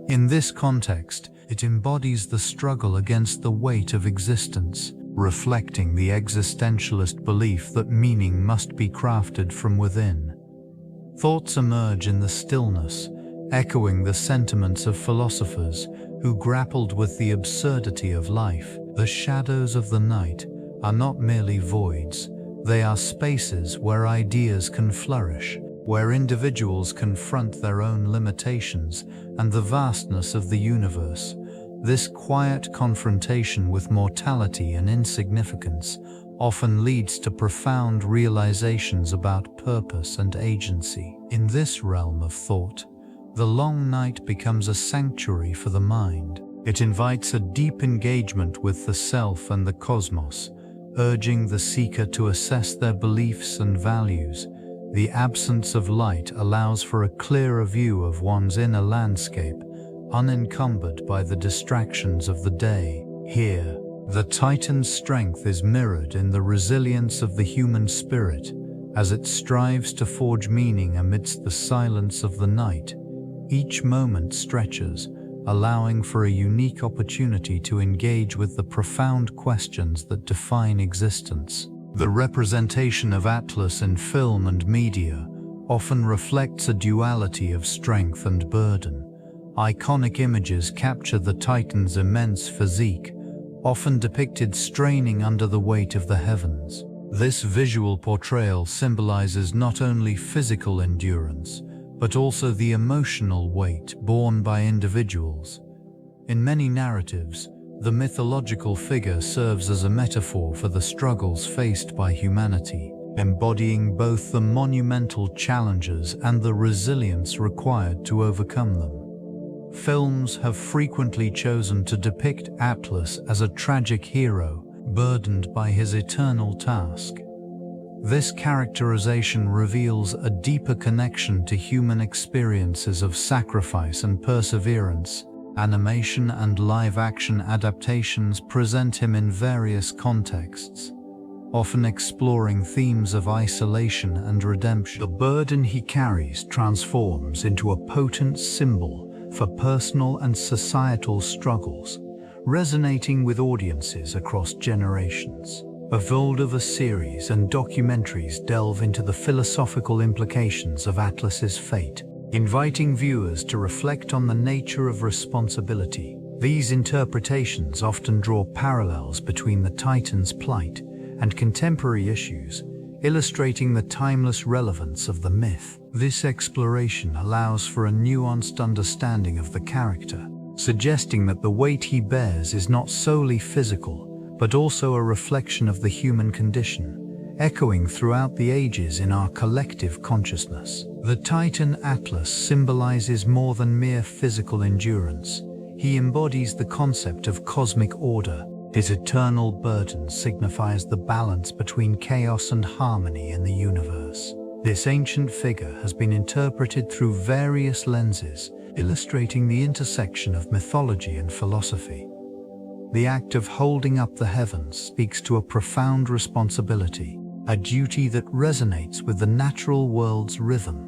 In this context, it embodies the struggle against the weight of existence, reflecting the existentialist belief that meaning must be crafted from within. Thoughts emerge in the stillness, echoing the sentiments of philosophers who grappled with the absurdity of life. The shadows of the night are not merely voids, they are spaces where ideas can flourish, where individuals confront their own limitations and the vastness of the universe. This quiet confrontation with mortality and insignificance often leads to profound realizations about purpose and agency. In this realm of thought, the long night becomes a sanctuary for the mind. It invites a deep engagement with the self and the cosmos, urging the seeker to assess their beliefs and values. The absence of light allows for a clearer view of one's inner landscape, unencumbered by the distractions of the day. Here, the Titan's strength is mirrored in the resilience of the human spirit, as it strives to forge meaning amidst the silence of the night. Each moment stretches, allowing for a unique opportunity to engage with the profound questions that define existence. The representation of Atlas in film and media often reflects a duality of strength and burden. Iconic images capture the Titan's immense physique, often depicted straining under the weight of the heavens. This visual portrayal symbolizes not only physical endurance, but also the emotional weight borne by individuals. In many narratives, The mythological figure serves as a metaphor for the struggles faced by humanity, embodying both the monumental challenges and the resilience required to overcome them. Films have frequently chosen to depict Atlas as a tragic hero, burdened by his eternal task. This characterization reveals a deeper connection to human experiences of sacrifice and perseverance. Animation and live-action adaptations present him in various contexts, often exploring themes of isolation and redemption. The burden he carries transforms into a potent symbol for personal and societal struggles, resonating with audiences across generations. A Voldova series and documentaries delve into the philosophical implications of Atlas's fate, inviting viewers to reflect on the nature of responsibility. These interpretations often draw parallels between the Titan's plight and contemporary issues, illustrating the timeless relevance of the myth. This exploration allows for a nuanced understanding of the character, suggesting that the weight he bears is not solely physical, but also a reflection of the human condition, echoing throughout the ages in our collective consciousness. The Titan Atlas symbolizes more than mere physical endurance. He embodies the concept of cosmic order. His eternal burden signifies the balance between chaos and harmony in the universe. This ancient figure has been interpreted through various lenses, illustrating the intersection of mythology and philosophy. The act of holding up the heavens speaks to a profound responsibility, a duty that resonates with the natural world's rhythm.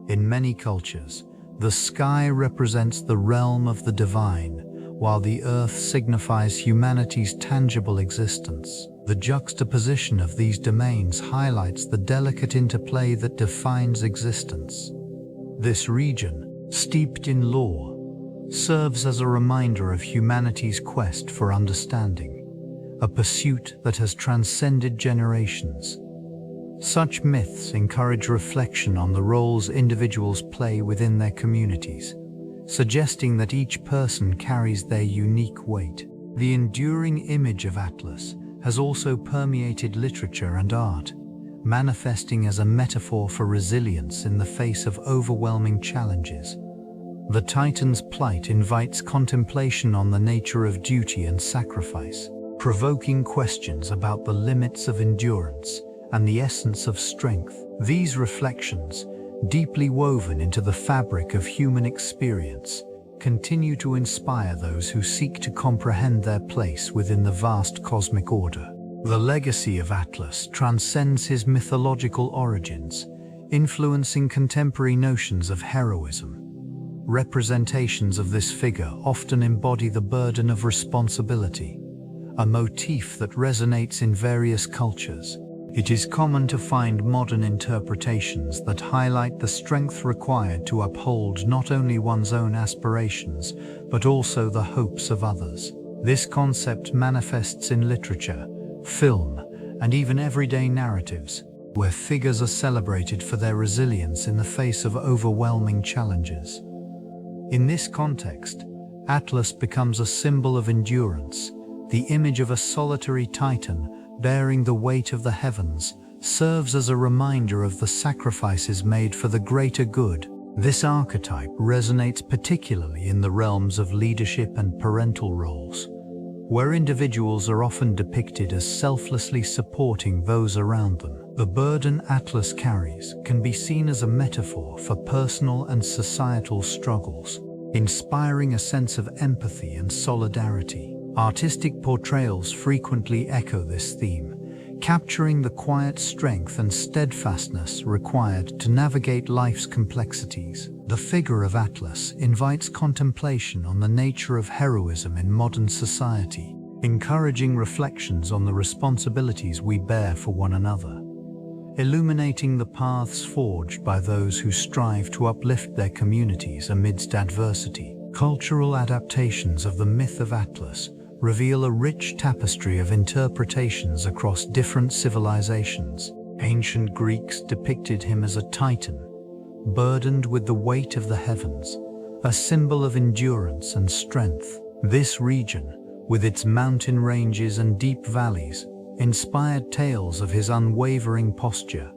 In many cultures, the sky represents the realm of the divine, while the earth signifies humanity's tangible existence. The juxtaposition of these domains highlights the delicate interplay that defines existence. This region, steeped in lore, serves as a reminder of humanity's quest for understanding, a pursuit that has transcended generations. Such myths encourage reflection on the roles individuals play within their communities, suggesting that each person carries their unique weight. The enduring image of Atlas has also permeated literature and art, manifesting as a metaphor for resilience in the face of overwhelming challenges. The Titan's plight invites contemplation on the nature of duty and sacrifice, provoking questions about the limits of endurance and the essence of strength. These reflections, deeply woven into the fabric of human experience, continue to inspire those who seek to comprehend their place within the vast cosmic order. The legacy of Atlas transcends his mythological origins, influencing contemporary notions of heroism. Representations of this figure often embody the burden of responsibility, a motif that resonates in various cultures. It is common to find modern interpretations that highlight the strength required to uphold not only one's own aspirations, but also the hopes of others. This concept manifests in literature, film, and even everyday narratives, where figures are celebrated for their resilience in the face of overwhelming challenges. In this context, Atlas becomes a symbol of endurance. The image of a solitary titan bearing the weight of the heavens serves as a reminder of the sacrifices made for the greater good. This archetype resonates particularly in the realms of leadership and parental roles, where individuals are often depicted as selflessly supporting those around them. The burden Atlas carries can be seen as a metaphor for personal and societal struggles, inspiring a sense of empathy and solidarity. Artistic portrayals frequently echo this theme, capturing the quiet strength and steadfastness required to navigate life's complexities. The figure of Atlas invites contemplation on the nature of heroism in modern society, encouraging reflections on the responsibilities we bear for one another. Illuminating the paths forged by those who strive to uplift their communities amidst adversity. Cultural adaptations of the myth of Atlas reveal a rich tapestry of interpretations across different civilizations. Ancient Greeks depicted him as a titan, burdened with the weight of the heavens, a symbol of endurance and strength. This region, with its mountain ranges and deep valleys, inspired tales of his unwavering posture,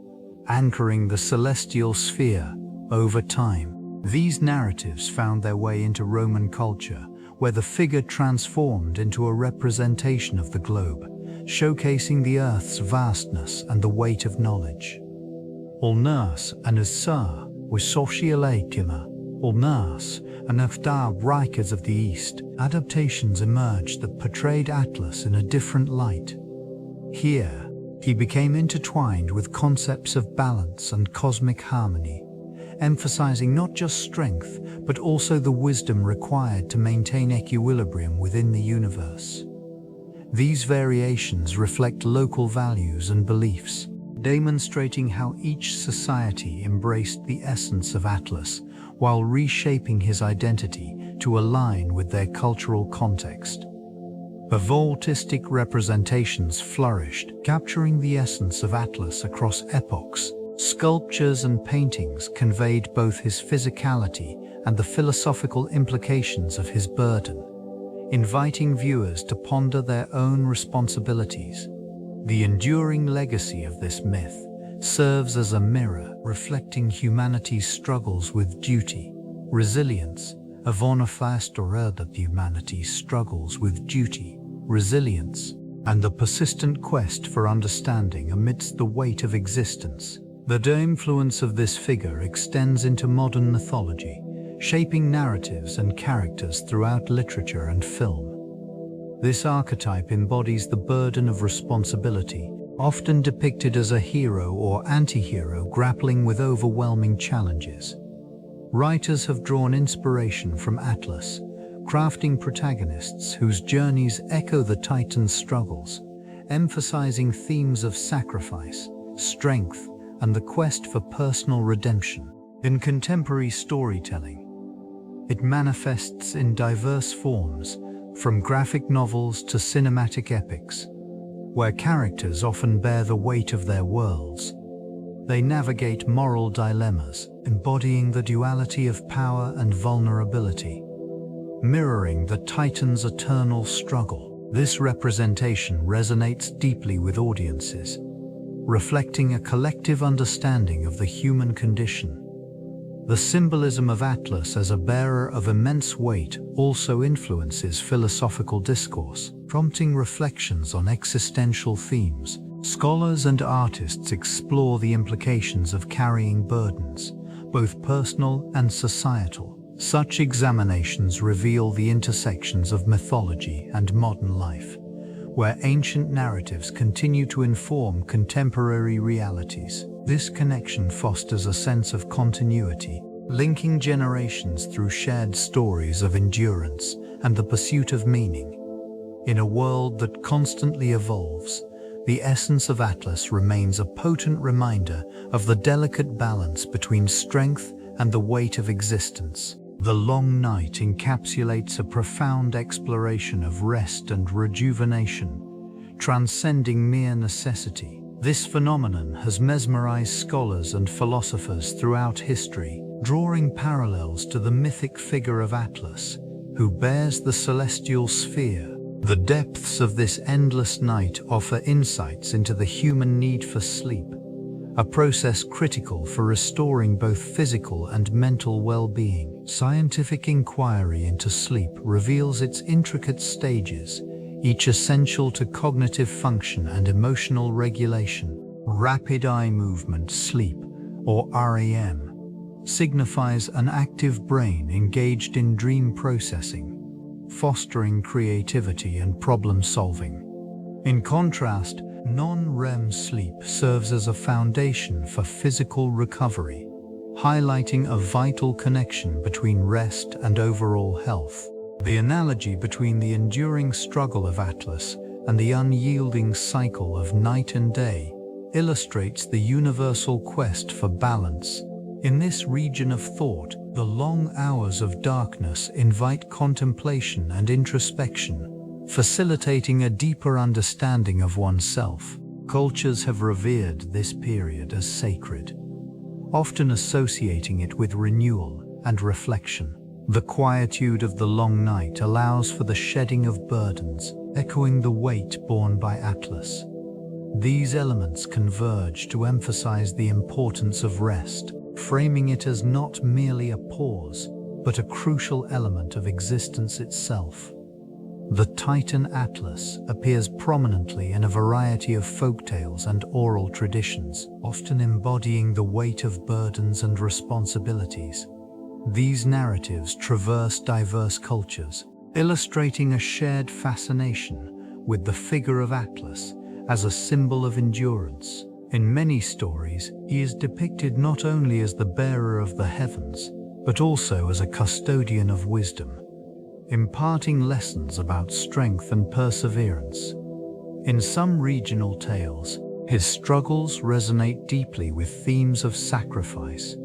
anchoring the celestial sphere over time. These narratives found their way into Roman culture, where the figure transformed into a representation of the globe, showcasing the Earth's vastness and the weight of knowledge. Ulnas and Isar were socialatila, Ulnas and Iftar Rikers of the East. Adaptations emerged that portrayed Atlas in a different light. Here, he became intertwined with concepts of balance and cosmic harmony, emphasizing not just strength, but also the wisdom required to maintain equilibrium within the universe. These variations reflect local values and beliefs, demonstrating how each society embraced the essence of Atlas while reshaping his identity to align with their cultural context. Bavoltistic representations flourished, capturing the essence of Atlas across epochs. Sculptures and paintings conveyed both his physicality and the philosophical implications of his burden, inviting viewers to ponder their own responsibilities. The enduring legacy of this myth serves as a mirror reflecting humanity's struggles with duty, resilience, that humanity's struggles with duty, resilience, and the persistent quest for understanding amidst the weight of existence. The influence of this figure extends into modern mythology, shaping narratives and characters throughout literature and film. This archetype embodies the burden of responsibility, often depicted as a hero or anti-hero grappling with overwhelming challenges. Writers have drawn inspiration from Atlas, crafting protagonists whose journeys echo the Titan's struggles, emphasizing themes of sacrifice, strength, and the quest for personal redemption. In contemporary storytelling, it manifests in diverse forms, from graphic novels to cinematic epics, where characters often bear the weight of their worlds. They navigate moral dilemmas, embodying the duality of power and vulnerability, mirroring the Titan's eternal struggle. This representation resonates deeply with audiences, reflecting a collective understanding of the human condition. The symbolism of Atlas as a bearer of immense weight also influences philosophical discourse, prompting reflections on existential themes. Scholars and artists explore the implications of carrying burdens, both personal and societal. Such examinations reveal the intersections of mythology and modern life, where ancient narratives continue to inform contemporary realities. This connection fosters a sense of continuity, linking generations through shared stories of endurance and the pursuit of meaning. In a world that constantly evolves, the essence of Atlas remains a potent reminder of the delicate balance between strength and the weight of existence. The long night encapsulates a profound exploration of rest and rejuvenation, transcending mere necessity. This phenomenon has mesmerized scholars and philosophers throughout history, drawing parallels to the mythic figure of Atlas, who bears the celestial sphere. The depths of this endless night offer insights into the human need for sleep, a process critical for restoring both physical and mental well-being. Scientific inquiry into sleep reveals its intricate stages, each essential to cognitive function and emotional regulation. Rapid eye movement sleep, or REM, signifies an active brain engaged in dream processing, fostering creativity and problem-solving. In contrast, non-REM sleep serves as a foundation for physical recovery, highlighting a vital connection between rest and overall health. The analogy between the enduring struggle of Atlas and the unyielding cycle of night and day illustrates the universal quest for balance. In this region of thought, the long hours of darkness invite contemplation and introspection, facilitating a deeper understanding of oneself. Cultures have revered this period as sacred, often associating it with renewal and reflection. The quietude of the long night allows for the shedding of burdens, echoing the weight borne by Atlas. These elements converge to emphasize the importance of rest, framing it as not merely a pause, but a crucial element of existence itself. The Titan Atlas appears prominently in a variety of folktales and oral traditions, often embodying the weight of burdens and responsibilities. These narratives traverse diverse cultures, illustrating a shared fascination with the figure of Atlas as a symbol of endurance. In many stories, he is depicted not only as the bearer of the heavens, but also as a custodian of wisdom, imparting lessons about strength and perseverance. In some regional tales, his struggles resonate deeply with themes of sacrifice.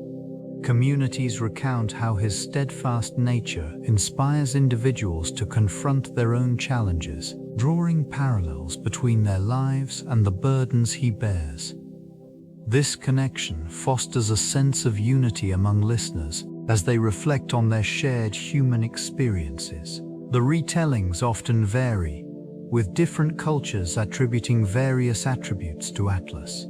Communities recount how his steadfast nature inspires individuals to confront their own challenges, drawing parallels between their lives and the burdens he bears. This connection fosters a sense of unity among listeners as they reflect on their shared human experiences. The retellings often vary, with different cultures attributing various attributes to Atlas.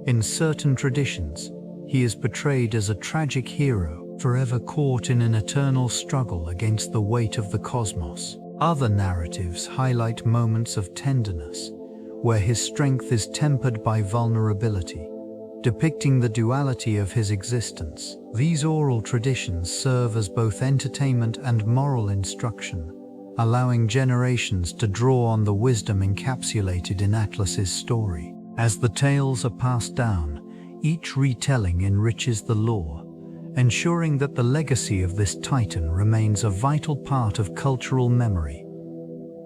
In certain traditions, he is portrayed as a tragic hero, forever caught in an eternal struggle against the weight of the cosmos. Other narratives highlight moments of tenderness, where his strength is tempered by vulnerability, depicting the duality of his existence. These oral traditions serve as both entertainment and moral instruction, allowing generations to draw on the wisdom encapsulated in Atlas's story. As the tales are passed down, each retelling enriches the lore, ensuring that the legacy of this titan remains a vital part of cultural memory.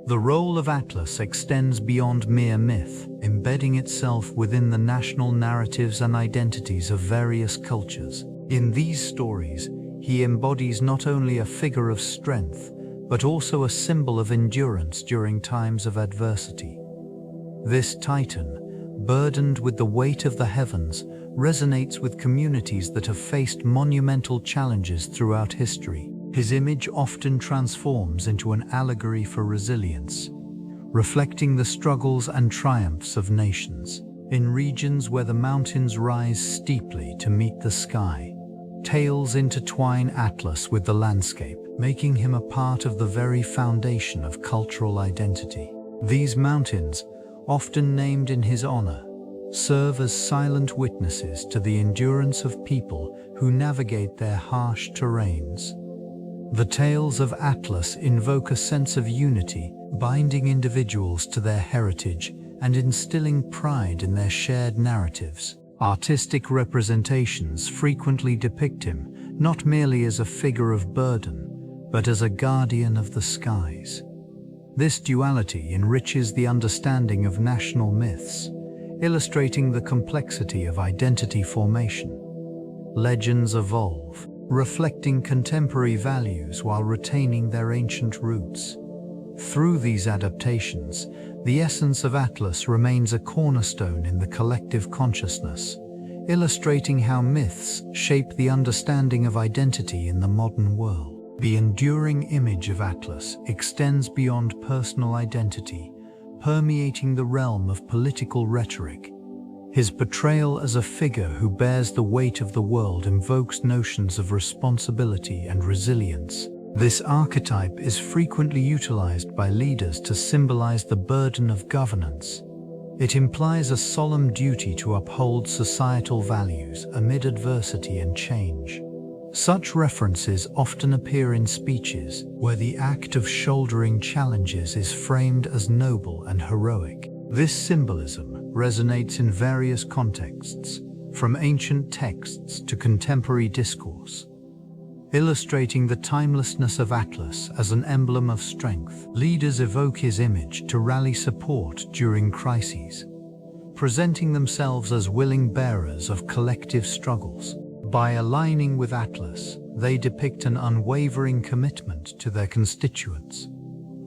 The role of Atlas extends beyond mere myth, embedding itself within the national narratives and identities of various cultures. In these stories, he embodies not only a figure of strength, but also a symbol of endurance during times of adversity. This titan, burdened with the weight of the heavens, resonates with communities that have faced monumental challenges throughout history. His image often transforms into an allegory for resilience, reflecting the struggles and triumphs of nations. In regions where the mountains rise steeply to meet the sky, tales intertwine Atlas with the landscape, making him a part of the very foundation of cultural identity. These mountains, often named in his honor, serve as silent witnesses to the endurance of people who navigate their harsh terrains. The tales of Atlas invoke a sense of unity, binding individuals to their heritage and instilling pride in their shared narratives. Artistic representations frequently depict him not merely as a figure of burden, but as a guardian of the skies. This duality enriches the understanding of national myths, illustrating the complexity of identity formation. Legends evolve, reflecting contemporary values while retaining their ancient roots. Through these adaptations, the essence of Atlas remains a cornerstone in the collective consciousness, illustrating how myths shape the understanding of identity in the modern world. The enduring image of Atlas extends beyond personal identity, permeating the realm of political rhetoric. His portrayal as a figure who bears the weight of the world invokes notions of responsibility and resilience. This archetype is frequently utilized by leaders to symbolize the burden of governance. It implies a solemn duty to uphold societal values amid adversity and change. Such references often appear in speeches, where the act of shouldering challenges is framed as noble and heroic. This symbolism resonates in various contexts, from ancient texts to contemporary discourse, illustrating the timelessness of Atlas as an emblem of strength. Leaders evoke his image to rally support during crises, presenting themselves as willing bearers of collective struggles. By aligning with Atlas, they depict an unwavering commitment to their constituents,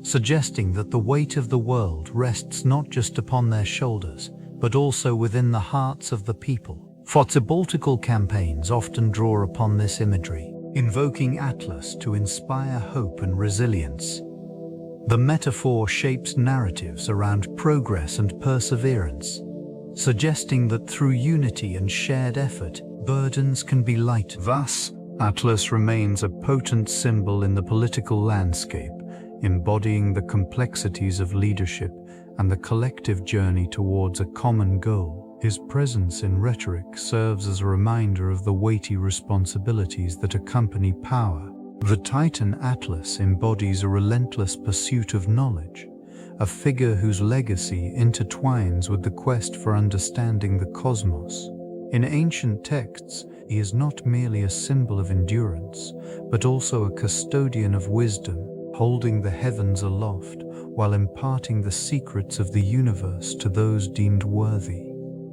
suggesting that the weight of the world rests not just upon their shoulders, but also within the hearts of the people. Political campaigns often draw upon this imagery, invoking Atlas to inspire hope and resilience. The metaphor shapes narratives around progress and perseverance, suggesting that through unity and shared effort, burdens can be lightened. Thus, Atlas remains a potent symbol in the political landscape, embodying the complexities of leadership and the collective journey towards a common goal. His presence in rhetoric serves as a reminder of the weighty responsibilities that accompany power. The Titan Atlas embodies a relentless pursuit of knowledge, a figure whose legacy intertwines with the quest for understanding the cosmos. In ancient texts, he is not merely a symbol of endurance, but also a custodian of wisdom, holding the heavens aloft while imparting the secrets of the universe to those deemed worthy.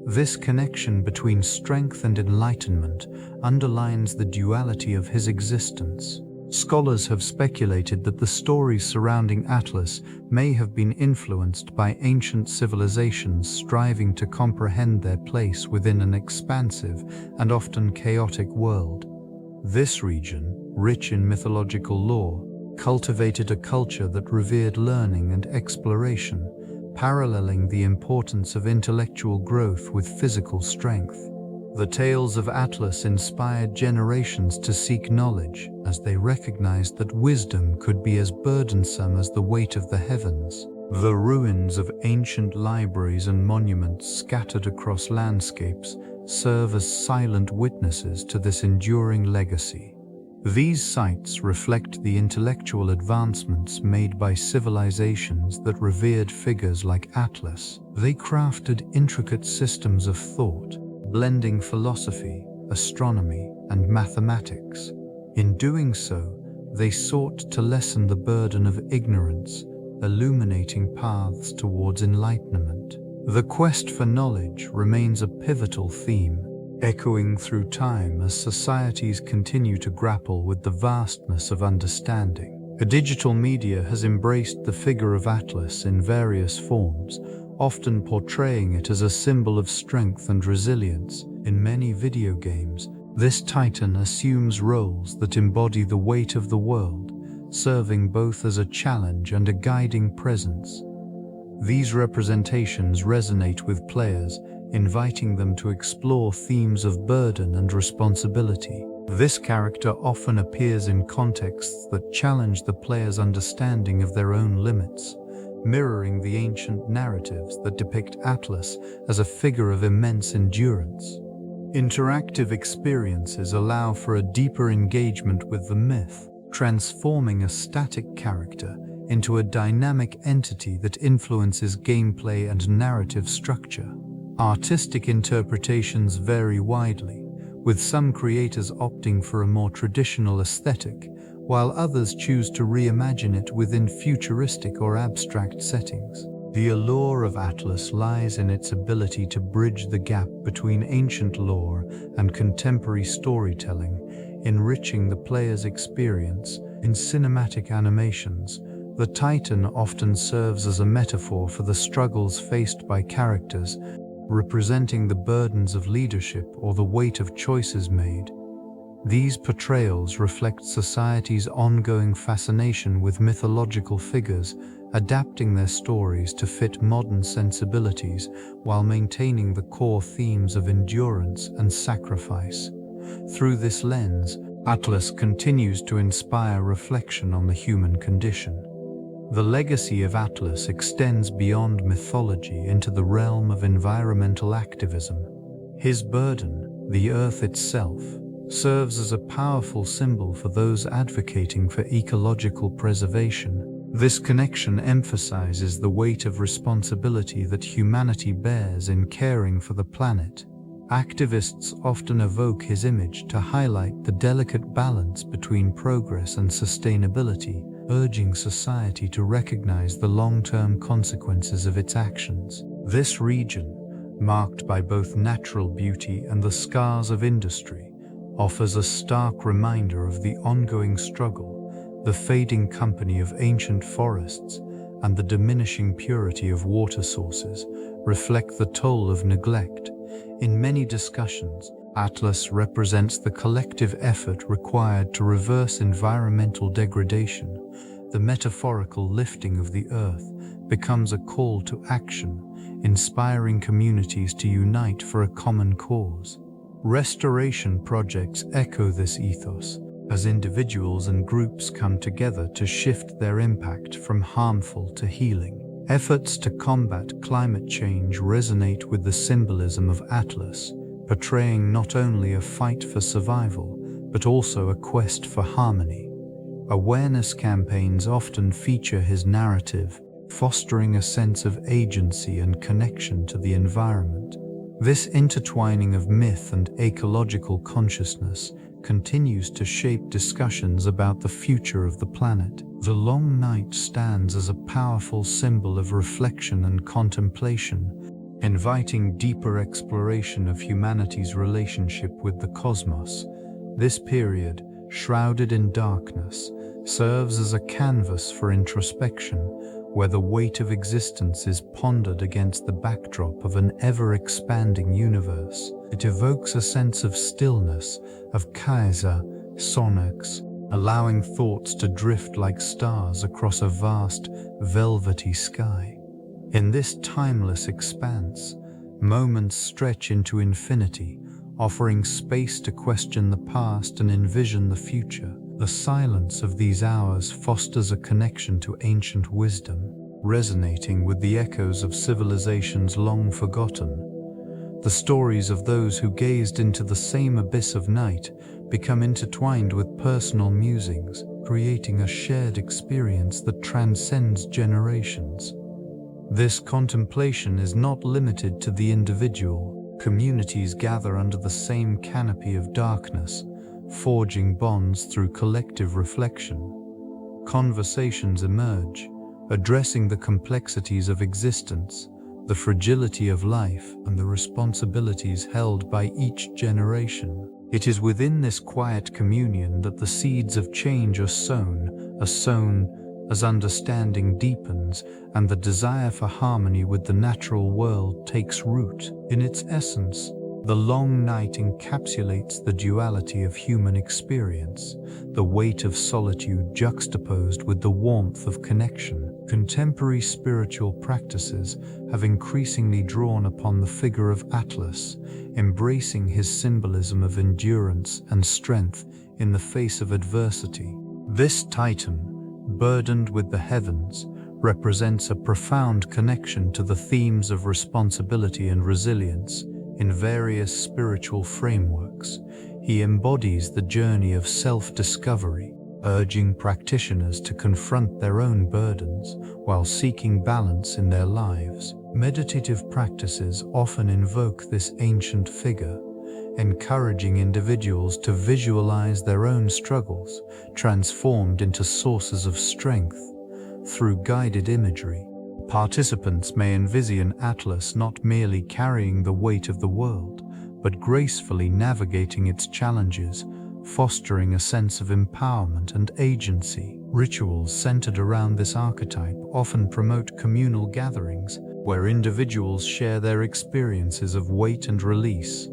This connection between strength and enlightenment underlines the duality of his existence. Scholars have speculated that the stories surrounding Atlas may have been influenced by ancient civilizations striving to comprehend their place within an expansive and often chaotic world. This region, rich in mythological lore, cultivated a culture that revered learning and exploration, paralleling the importance of intellectual growth with physical strength. The tales of Atlas inspired generations to seek knowledge, as they recognized that wisdom could be as burdensome as the weight of the heavens. The ruins of ancient libraries and monuments scattered across landscapes serve as silent witnesses to this enduring legacy. These sites reflect the intellectual advancements made by civilizations that revered figures like Atlas. They crafted intricate systems of thought, blending philosophy, astronomy, and mathematics. In doing so, they sought to lessen the burden of ignorance, illuminating paths towards enlightenment. The quest for knowledge remains a pivotal theme, echoing through time as societies continue to grapple with the vastness of understanding. Digital media has embraced the figure of Atlas in various forms, often portraying it as a symbol of strength and resilience. In many video games, this titan assumes roles that embody the weight of the world, serving both as a challenge and a guiding presence. These representations resonate with players, inviting them to explore themes of burden and responsibility. This character often appears in contexts that challenge the player's understanding of their own limits, mirroring the ancient narratives that depict Atlas as a figure of immense endurance. Interactive experiences allow for a deeper engagement with the myth, transforming a static character into a dynamic entity that influences gameplay and narrative structure. Artistic interpretations vary widely, with some creators opting for a more traditional aesthetic, while others choose to reimagine it within futuristic or abstract settings. The allure of Atlas lies in its ability to bridge the gap between ancient lore and contemporary storytelling, enriching the player's experience. In cinematic animations, the Titan often serves as a metaphor for the struggles faced by characters, representing the burdens of leadership or the weight of choices made. These portrayals reflect society's ongoing fascination with mythological figures, adapting their stories to fit modern sensibilities while maintaining the core themes of endurance and sacrifice. Through this lens, Atlas continues to inspire reflection on the human condition. The legacy of Atlas extends beyond mythology into the realm of environmental activism. His burden, the Earth itself, serves as a powerful symbol for those advocating for ecological preservation. This connection emphasizes the weight of responsibility that humanity bears in caring for the planet. Activists often evoke his image to highlight the delicate balance between progress and sustainability, urging society to recognize the long-term consequences of its actions. This region, marked by both natural beauty and the scars of industry, offers a stark reminder of the ongoing struggle. The fading company of ancient forests and the diminishing purity of water sources reflect the toll of neglect. In many discussions, Atlas represents the collective effort required to reverse environmental degradation. The metaphorical lifting of the earth becomes a call to action, inspiring communities to unite for a common cause. Restoration projects echo this ethos, as individuals and groups come together to shift their impact from harmful to healing. Efforts to combat climate change resonate with the symbolism of Atlas, portraying not only a fight for survival, but also a quest for harmony. Awareness campaigns often feature his narrative, fostering a sense of agency and connection to the environment. This intertwining of myth and ecological consciousness continues to shape discussions about the future of the planet. The long night stands as a powerful symbol of reflection and contemplation, inviting deeper exploration of humanity's relationship with the cosmos. This period, shrouded in darkness, serves as a canvas for introspection, where the weight of existence is pondered against the backdrop of an ever-expanding universe. It evokes a sense of stillness, of Kaiser, Sonax, allowing thoughts to drift like stars across a vast, velvety sky. In this timeless expanse, moments stretch into infinity, offering space to question the past and envision the future. The silence of these hours fosters a connection to ancient wisdom, resonating with the echoes of civilizations long forgotten. The stories of those who gazed into the same abyss of night become intertwined with personal musings, creating a shared experience that transcends generations. This contemplation is not limited to the individual. Communities gather under the same canopy of darkness, forging bonds through collective reflection. Conversations emerge, addressing the complexities of existence, the fragility of life, and the responsibilities held by each generation. It is within this quiet communion that the seeds of change are sown as understanding deepens and the desire for harmony with the natural world takes root. In its essence, the long night encapsulates the duality of human experience, the weight of solitude juxtaposed with the warmth of connection. Contemporary spiritual practices have increasingly drawn upon the figure of Atlas, embracing his symbolism of endurance and strength in the face of adversity. This titan, burdened with the heavens, represents a profound connection to the themes of responsibility and resilience. In various spiritual frameworks, he embodies the journey of self-discovery, urging practitioners to confront their own burdens while seeking balance in their lives. Meditative practices often invoke this ancient figure, encouraging individuals to visualize their own struggles, transformed into sources of strength. Through guided imagery, participants may envision Atlas not merely carrying the weight of the world, but gracefully navigating its challenges, fostering a sense of empowerment and agency. Rituals centered around this archetype often promote communal gatherings, where individuals share their experiences of weight and release.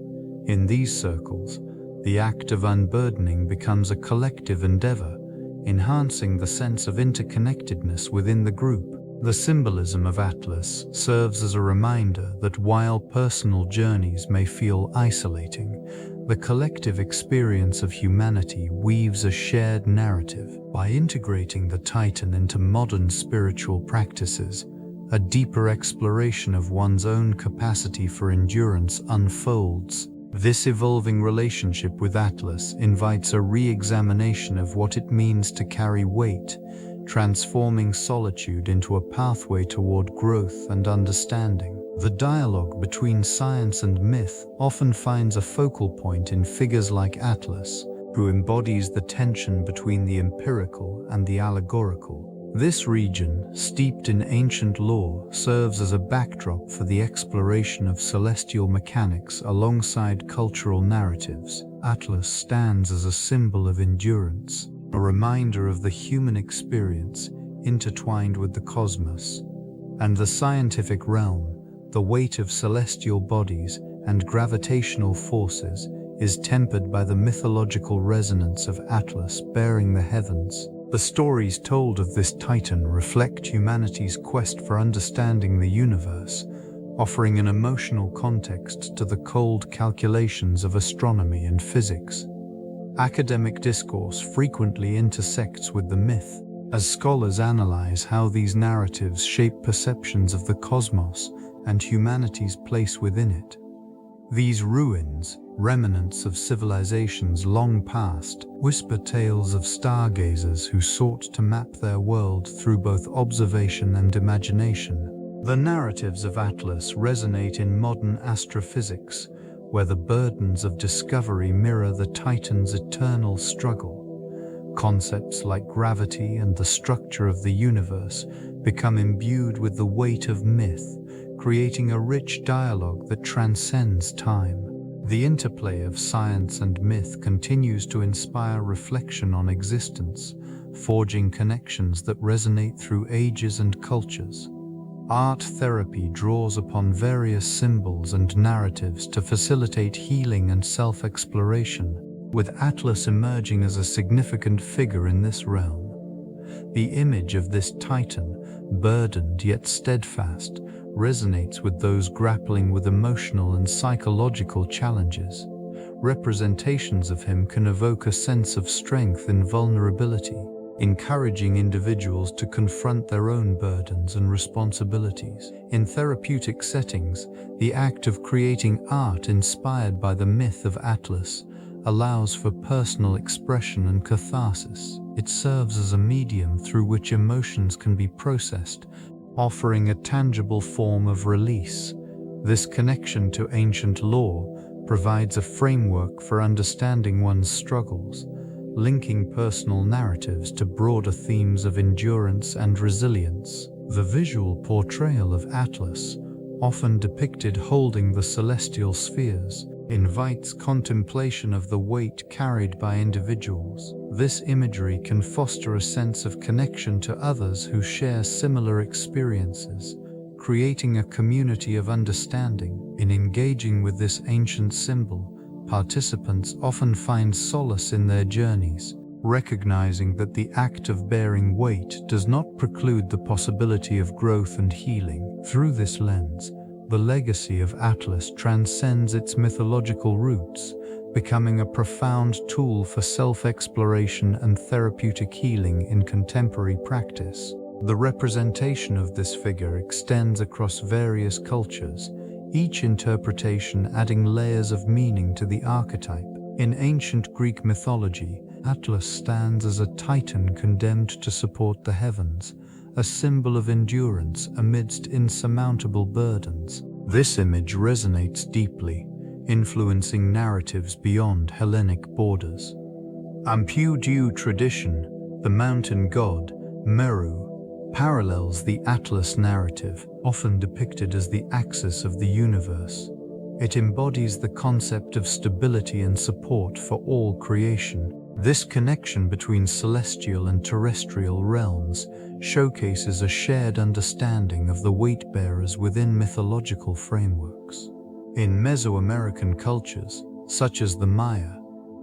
In these circles, the act of unburdening becomes a collective endeavor, enhancing the sense of interconnectedness within the group. The symbolism of Atlas serves as a reminder that while personal journeys may feel isolating, the collective experience of humanity weaves a shared narrative. By integrating the Titan into modern spiritual practices, a deeper exploration of one's own capacity for endurance unfolds. This evolving relationship with Atlas invites a re-examination of what it means to carry weight, transforming solitude into a pathway toward growth and understanding. The dialogue between science and myth often finds a focal point in figures like Atlas, who embodies the tension between the empirical and the allegorical. This region, steeped in ancient lore, serves as a backdrop for the exploration of celestial mechanics alongside cultural narratives. Atlas stands as a symbol of endurance, a reminder of the human experience intertwined with the cosmos and the scientific realm. The weight of celestial bodies and gravitational forces is tempered by the mythological resonance of Atlas bearing the heavens. The stories told of this titan reflect humanity's quest for understanding the universe, offering an emotional context to the cold calculations of astronomy and physics. Academic discourse frequently intersects with the myth, as scholars analyze how these narratives shape perceptions of the cosmos and humanity's place within it. These ruins, remnants of civilizations long past, whisper tales of stargazers who sought to map their world through both observation and imagination. The narratives of Atlas resonate in modern astrophysics, where the burdens of discovery mirror the Titan's eternal struggle. Concepts like gravity and the structure of the universe become imbued with the weight of myth, creating a rich dialogue that transcends time. The interplay of science and myth continues to inspire reflection on existence, forging connections that resonate through ages and cultures. Art therapy draws upon various symbols and narratives to facilitate healing and self-exploration, with Atlas emerging as a significant figure in this realm. The image of this titan, burdened yet steadfast, resonates with those grappling with emotional and psychological challenges. Representations of him can evoke a sense of strength and vulnerability, encouraging individuals to confront their own burdens and responsibilities. In therapeutic settings, the act of creating art inspired by the myth of Atlas allows for personal expression and catharsis. It serves as a medium through which emotions can be processed, offering a tangible form of release. This connection to ancient lore provides a framework for understanding one's struggles, linking personal narratives to broader themes of endurance and resilience. The visual portrayal of Atlas, often depicted holding the celestial spheres, invites contemplation of the weight carried by individuals. This imagery can foster a sense of connection to others who share similar experiences, creating a community of understanding. In engaging with this ancient symbol, participants often find solace in their journeys, recognizing that the act of bearing weight does not preclude the possibility of growth and healing. Through this lens, the legacy of Atlas transcends its mythological roots, becoming a profound tool for self-exploration and therapeutic healing in contemporary practice. The representation of this figure extends across various cultures, each interpretation adding layers of meaning to the archetype. In ancient Greek mythology, Atlas stands as a titan condemned to support the heavens, a symbol of endurance amidst insurmountable burdens. This image resonates deeply, influencing narratives beyond Hellenic borders. Ampudiu tradition, the mountain god, Meru, parallels the Atlas narrative, often depicted as the axis of the universe. It embodies the concept of stability and support for all creation. This connection between celestial and terrestrial realms showcases a shared understanding of the weight-bearers within mythological frameworks. In Mesoamerican cultures, such as the Maya,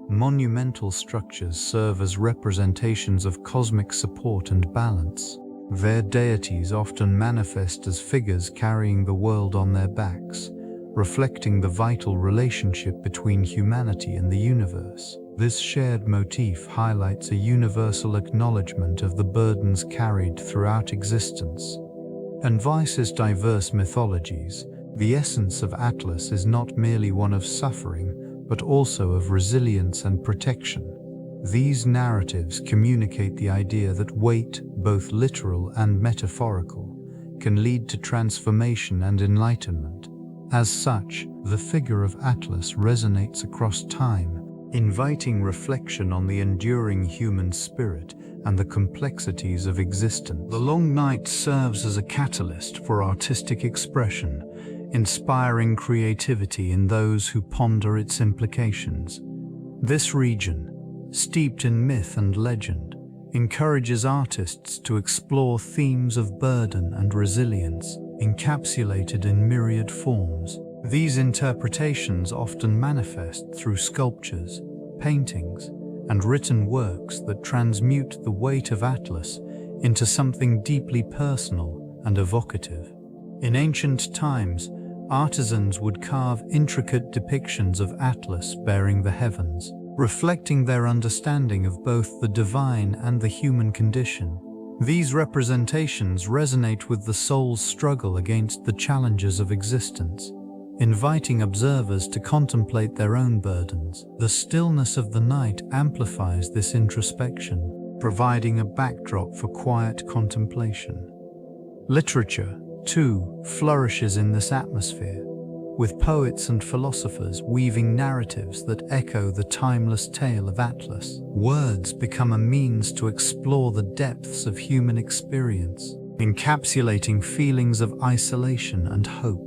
monumental structures serve as representations of cosmic support and balance. Their deities often manifest as figures carrying the world on their backs, reflecting the vital relationship between humanity and the universe. This shared motif highlights a universal acknowledgement of the burdens carried throughout existence. And Vice's diverse mythologies, the essence of Atlas is not merely one of suffering, but also of resilience and protection. These narratives communicate the idea that weight, both literal and metaphorical, can lead to transformation and enlightenment. As such, the figure of Atlas resonates across time, inviting reflection on the enduring human spirit and the complexities of existence. The long night serves as a catalyst for artistic expression, inspiring creativity in those who ponder its implications. This region, steeped in myth and legend, encourages artists to explore themes of burden and resilience, encapsulated in myriad forms. These interpretations often manifest through sculptures, paintings, and written works that transmute the weight of Atlas into something deeply personal and evocative. In ancient times, artisans would carve intricate depictions of Atlas bearing the heavens, reflecting their understanding of both the divine and the human condition. These representations resonate with the soul's struggle against the challenges of existence, inviting observers to contemplate their own burdens. The stillness of the night amplifies this introspection, providing a backdrop for quiet contemplation. Literature, too, flourishes in this atmosphere, with poets and philosophers weaving narratives that echo the timeless tale of Atlas. Words become a means to explore the depths of human experience, encapsulating feelings of isolation and hope.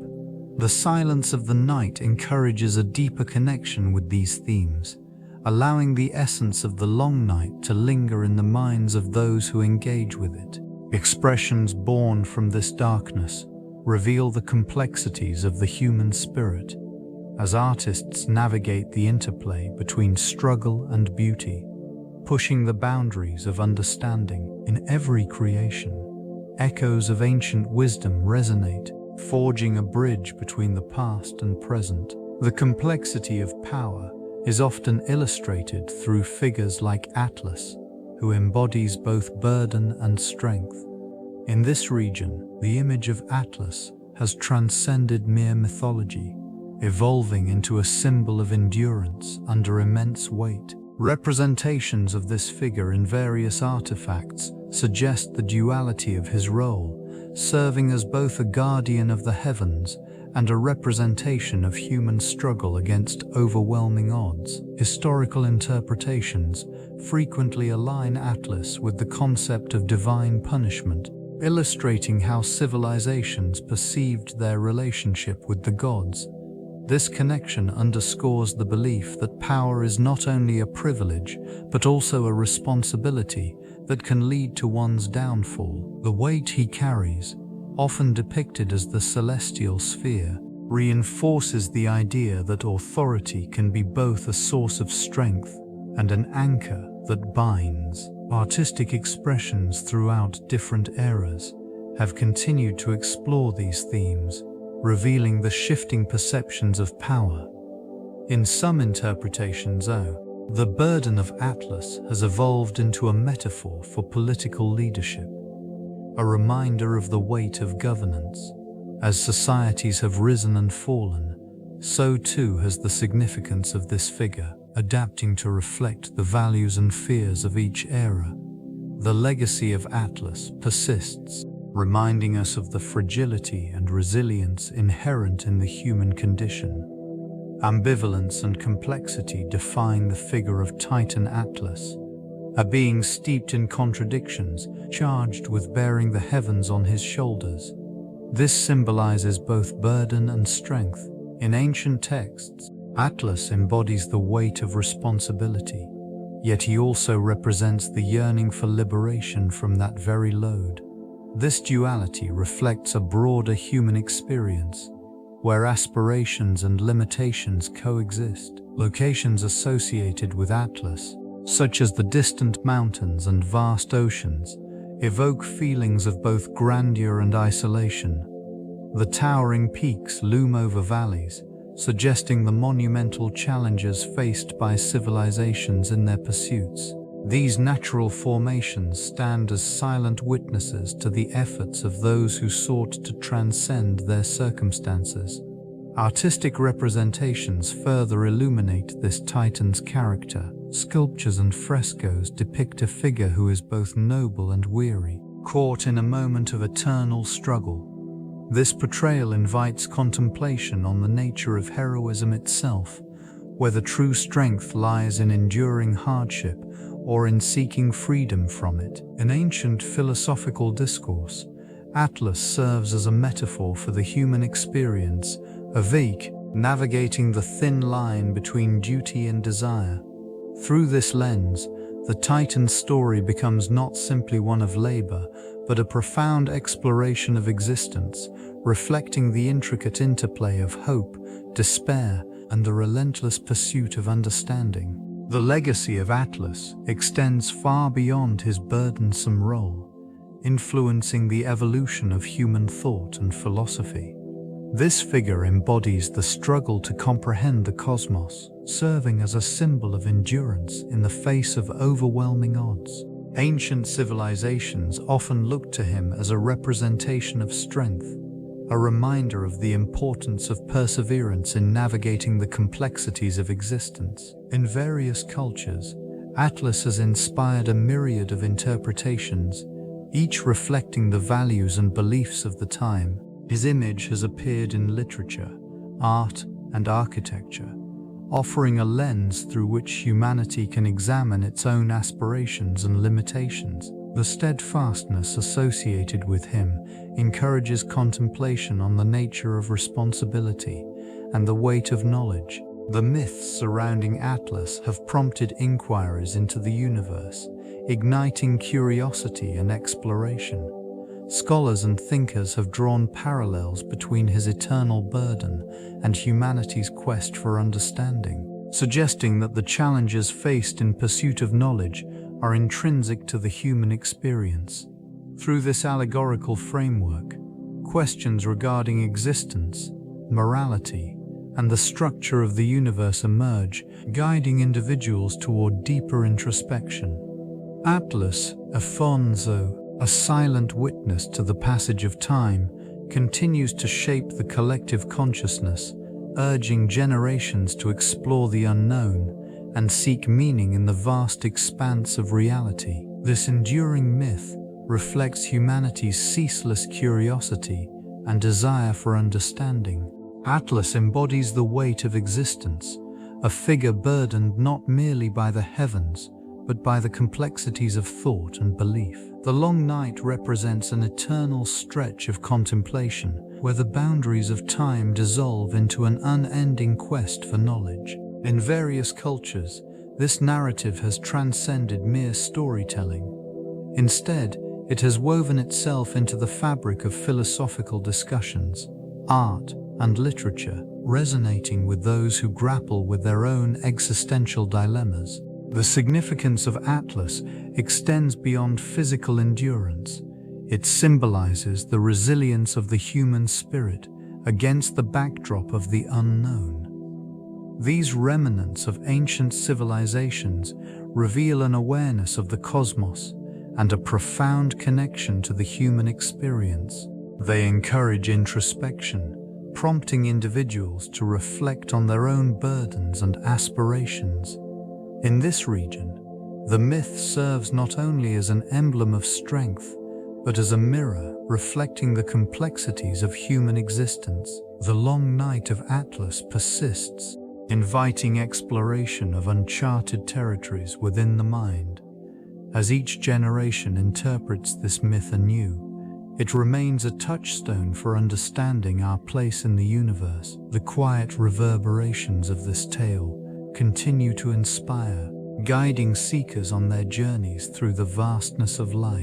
The silence of the night encourages a deeper connection with these themes, allowing the essence of the long night to linger in the minds of those who engage with it. Expressions born from this darkness reveal the complexities of the human spirit, as artists navigate the interplay between struggle and beauty, pushing the boundaries of understanding in every creation. Echoes of ancient wisdom resonate, forging a bridge between the past and present. The complexity of power is often illustrated through figures like Atlas, who embodies both burden and strength. In this region, the image of Atlas has transcended mere mythology, evolving into a symbol of endurance under immense weight. Representations of this figure in various artifacts suggest the duality of his role, serving as both a guardian of the heavens and a representation of human struggle against overwhelming odds. Historical interpretations frequently align Atlas with the concept of divine punishment, illustrating how civilizations perceived their relationship with the gods. This connection underscores the belief that power is not only a privilege, but also a responsibility that can lead to one's downfall. The weight he carries, often depicted as the celestial sphere, reinforces the idea that authority can be both a source of strength and an anchor that binds. Artistic expressions throughout different eras have continued to explore these themes, revealing the shifting perceptions of power. In some interpretations, the burden of Atlas has evolved into a metaphor for political leadership, a reminder of the weight of governance. As societies have risen and fallen, so too has the significance of this figure, adapting to reflect the values and fears of each era. The legacy of Atlas persists, reminding us of the fragility and resilience inherent in the human condition. Ambivalence and complexity define the figure of Titan Atlas, a being steeped in contradictions, charged with bearing the heavens on his shoulders. This symbolizes both burden and strength. In ancient texts, Atlas embodies the weight of responsibility, yet he also represents the yearning for liberation from that very load. This duality reflects a broader human experience, where aspirations and limitations coexist. Locations associated with Atlas, such as the distant mountains and vast oceans, evoke feelings of both grandeur and isolation. The towering peaks loom over valleys, suggesting the monumental challenges faced by civilizations in their pursuits. These natural formations stand as silent witnesses to the efforts of those who sought to transcend their circumstances. Artistic representations further illuminate this Titan's character. Sculptures and frescoes depict a figure who is both noble and weary, caught in a moment of eternal struggle. This portrayal invites contemplation on the nature of heroism itself, whether true strength lies in enduring hardship or in seeking freedom from it. In ancient philosophical discourse, Atlas serves as a metaphor for the human experience, awake, navigating the thin line between duty and desire. Through this lens, the Titan's story becomes not simply one of labor, but a profound exploration of existence, reflecting the intricate interplay of hope, despair, and the relentless pursuit of understanding. The legacy of Atlas extends far beyond his burdensome role, influencing the evolution of human thought and philosophy. This figure embodies the struggle to comprehend the cosmos, serving as a symbol of endurance in the face of overwhelming odds. Ancient civilizations often looked to him as a representation of strength, a reminder of the importance of perseverance in navigating the complexities of existence. In various cultures, Atlas has inspired a myriad of interpretations, each reflecting the values and beliefs of the time. His image has appeared in literature, art, and architecture, offering a lens through which humanity can examine its own aspirations and limitations. The steadfastness associated with him encourages contemplation on the nature of responsibility and the weight of knowledge. The myths surrounding Atlas have prompted inquiries into the universe, igniting curiosity and exploration. Scholars and thinkers have drawn parallels between his eternal burden and humanity's quest for understanding, suggesting that the challenges faced in pursuit of knowledge are intrinsic to the human experience. Through this allegorical framework, questions regarding existence, morality, and the structure of the universe emerge, guiding individuals toward deeper introspection. Atlas, Afonso, a silent witness to the passage of time, continues to shape the collective consciousness, urging generations to explore the unknown and seek meaning in the vast expanse of reality. This enduring myth reflects humanity's ceaseless curiosity and desire for understanding. Atlas embodies the weight of existence, a figure burdened not merely by the heavens, but by the complexities of thought and belief. The long night represents an eternal stretch of contemplation, where the boundaries of time dissolve into an unending quest for knowledge. In various cultures, this narrative has transcended mere storytelling. Instead, it has woven itself into the fabric of philosophical discussions, art, and literature, resonating with those who grapple with their own existential dilemmas. The significance of Atlas extends beyond physical endurance. It symbolizes the resilience of the human spirit against the backdrop of the unknown. These remnants of ancient civilizations reveal an awareness of the cosmos and a profound connection to the human experience. They encourage introspection, prompting individuals to reflect on their own burdens and aspirations. In this region, the myth serves not only as an emblem of strength, but as a mirror reflecting the complexities of human existence. The long night of Atlas persists, inviting exploration of uncharted territories within the mind. As each generation interprets this myth anew, it remains a touchstone for understanding our place in the universe. The quiet reverberations of this tale continue to inspire, guiding seekers on their journeys through the vastness of life.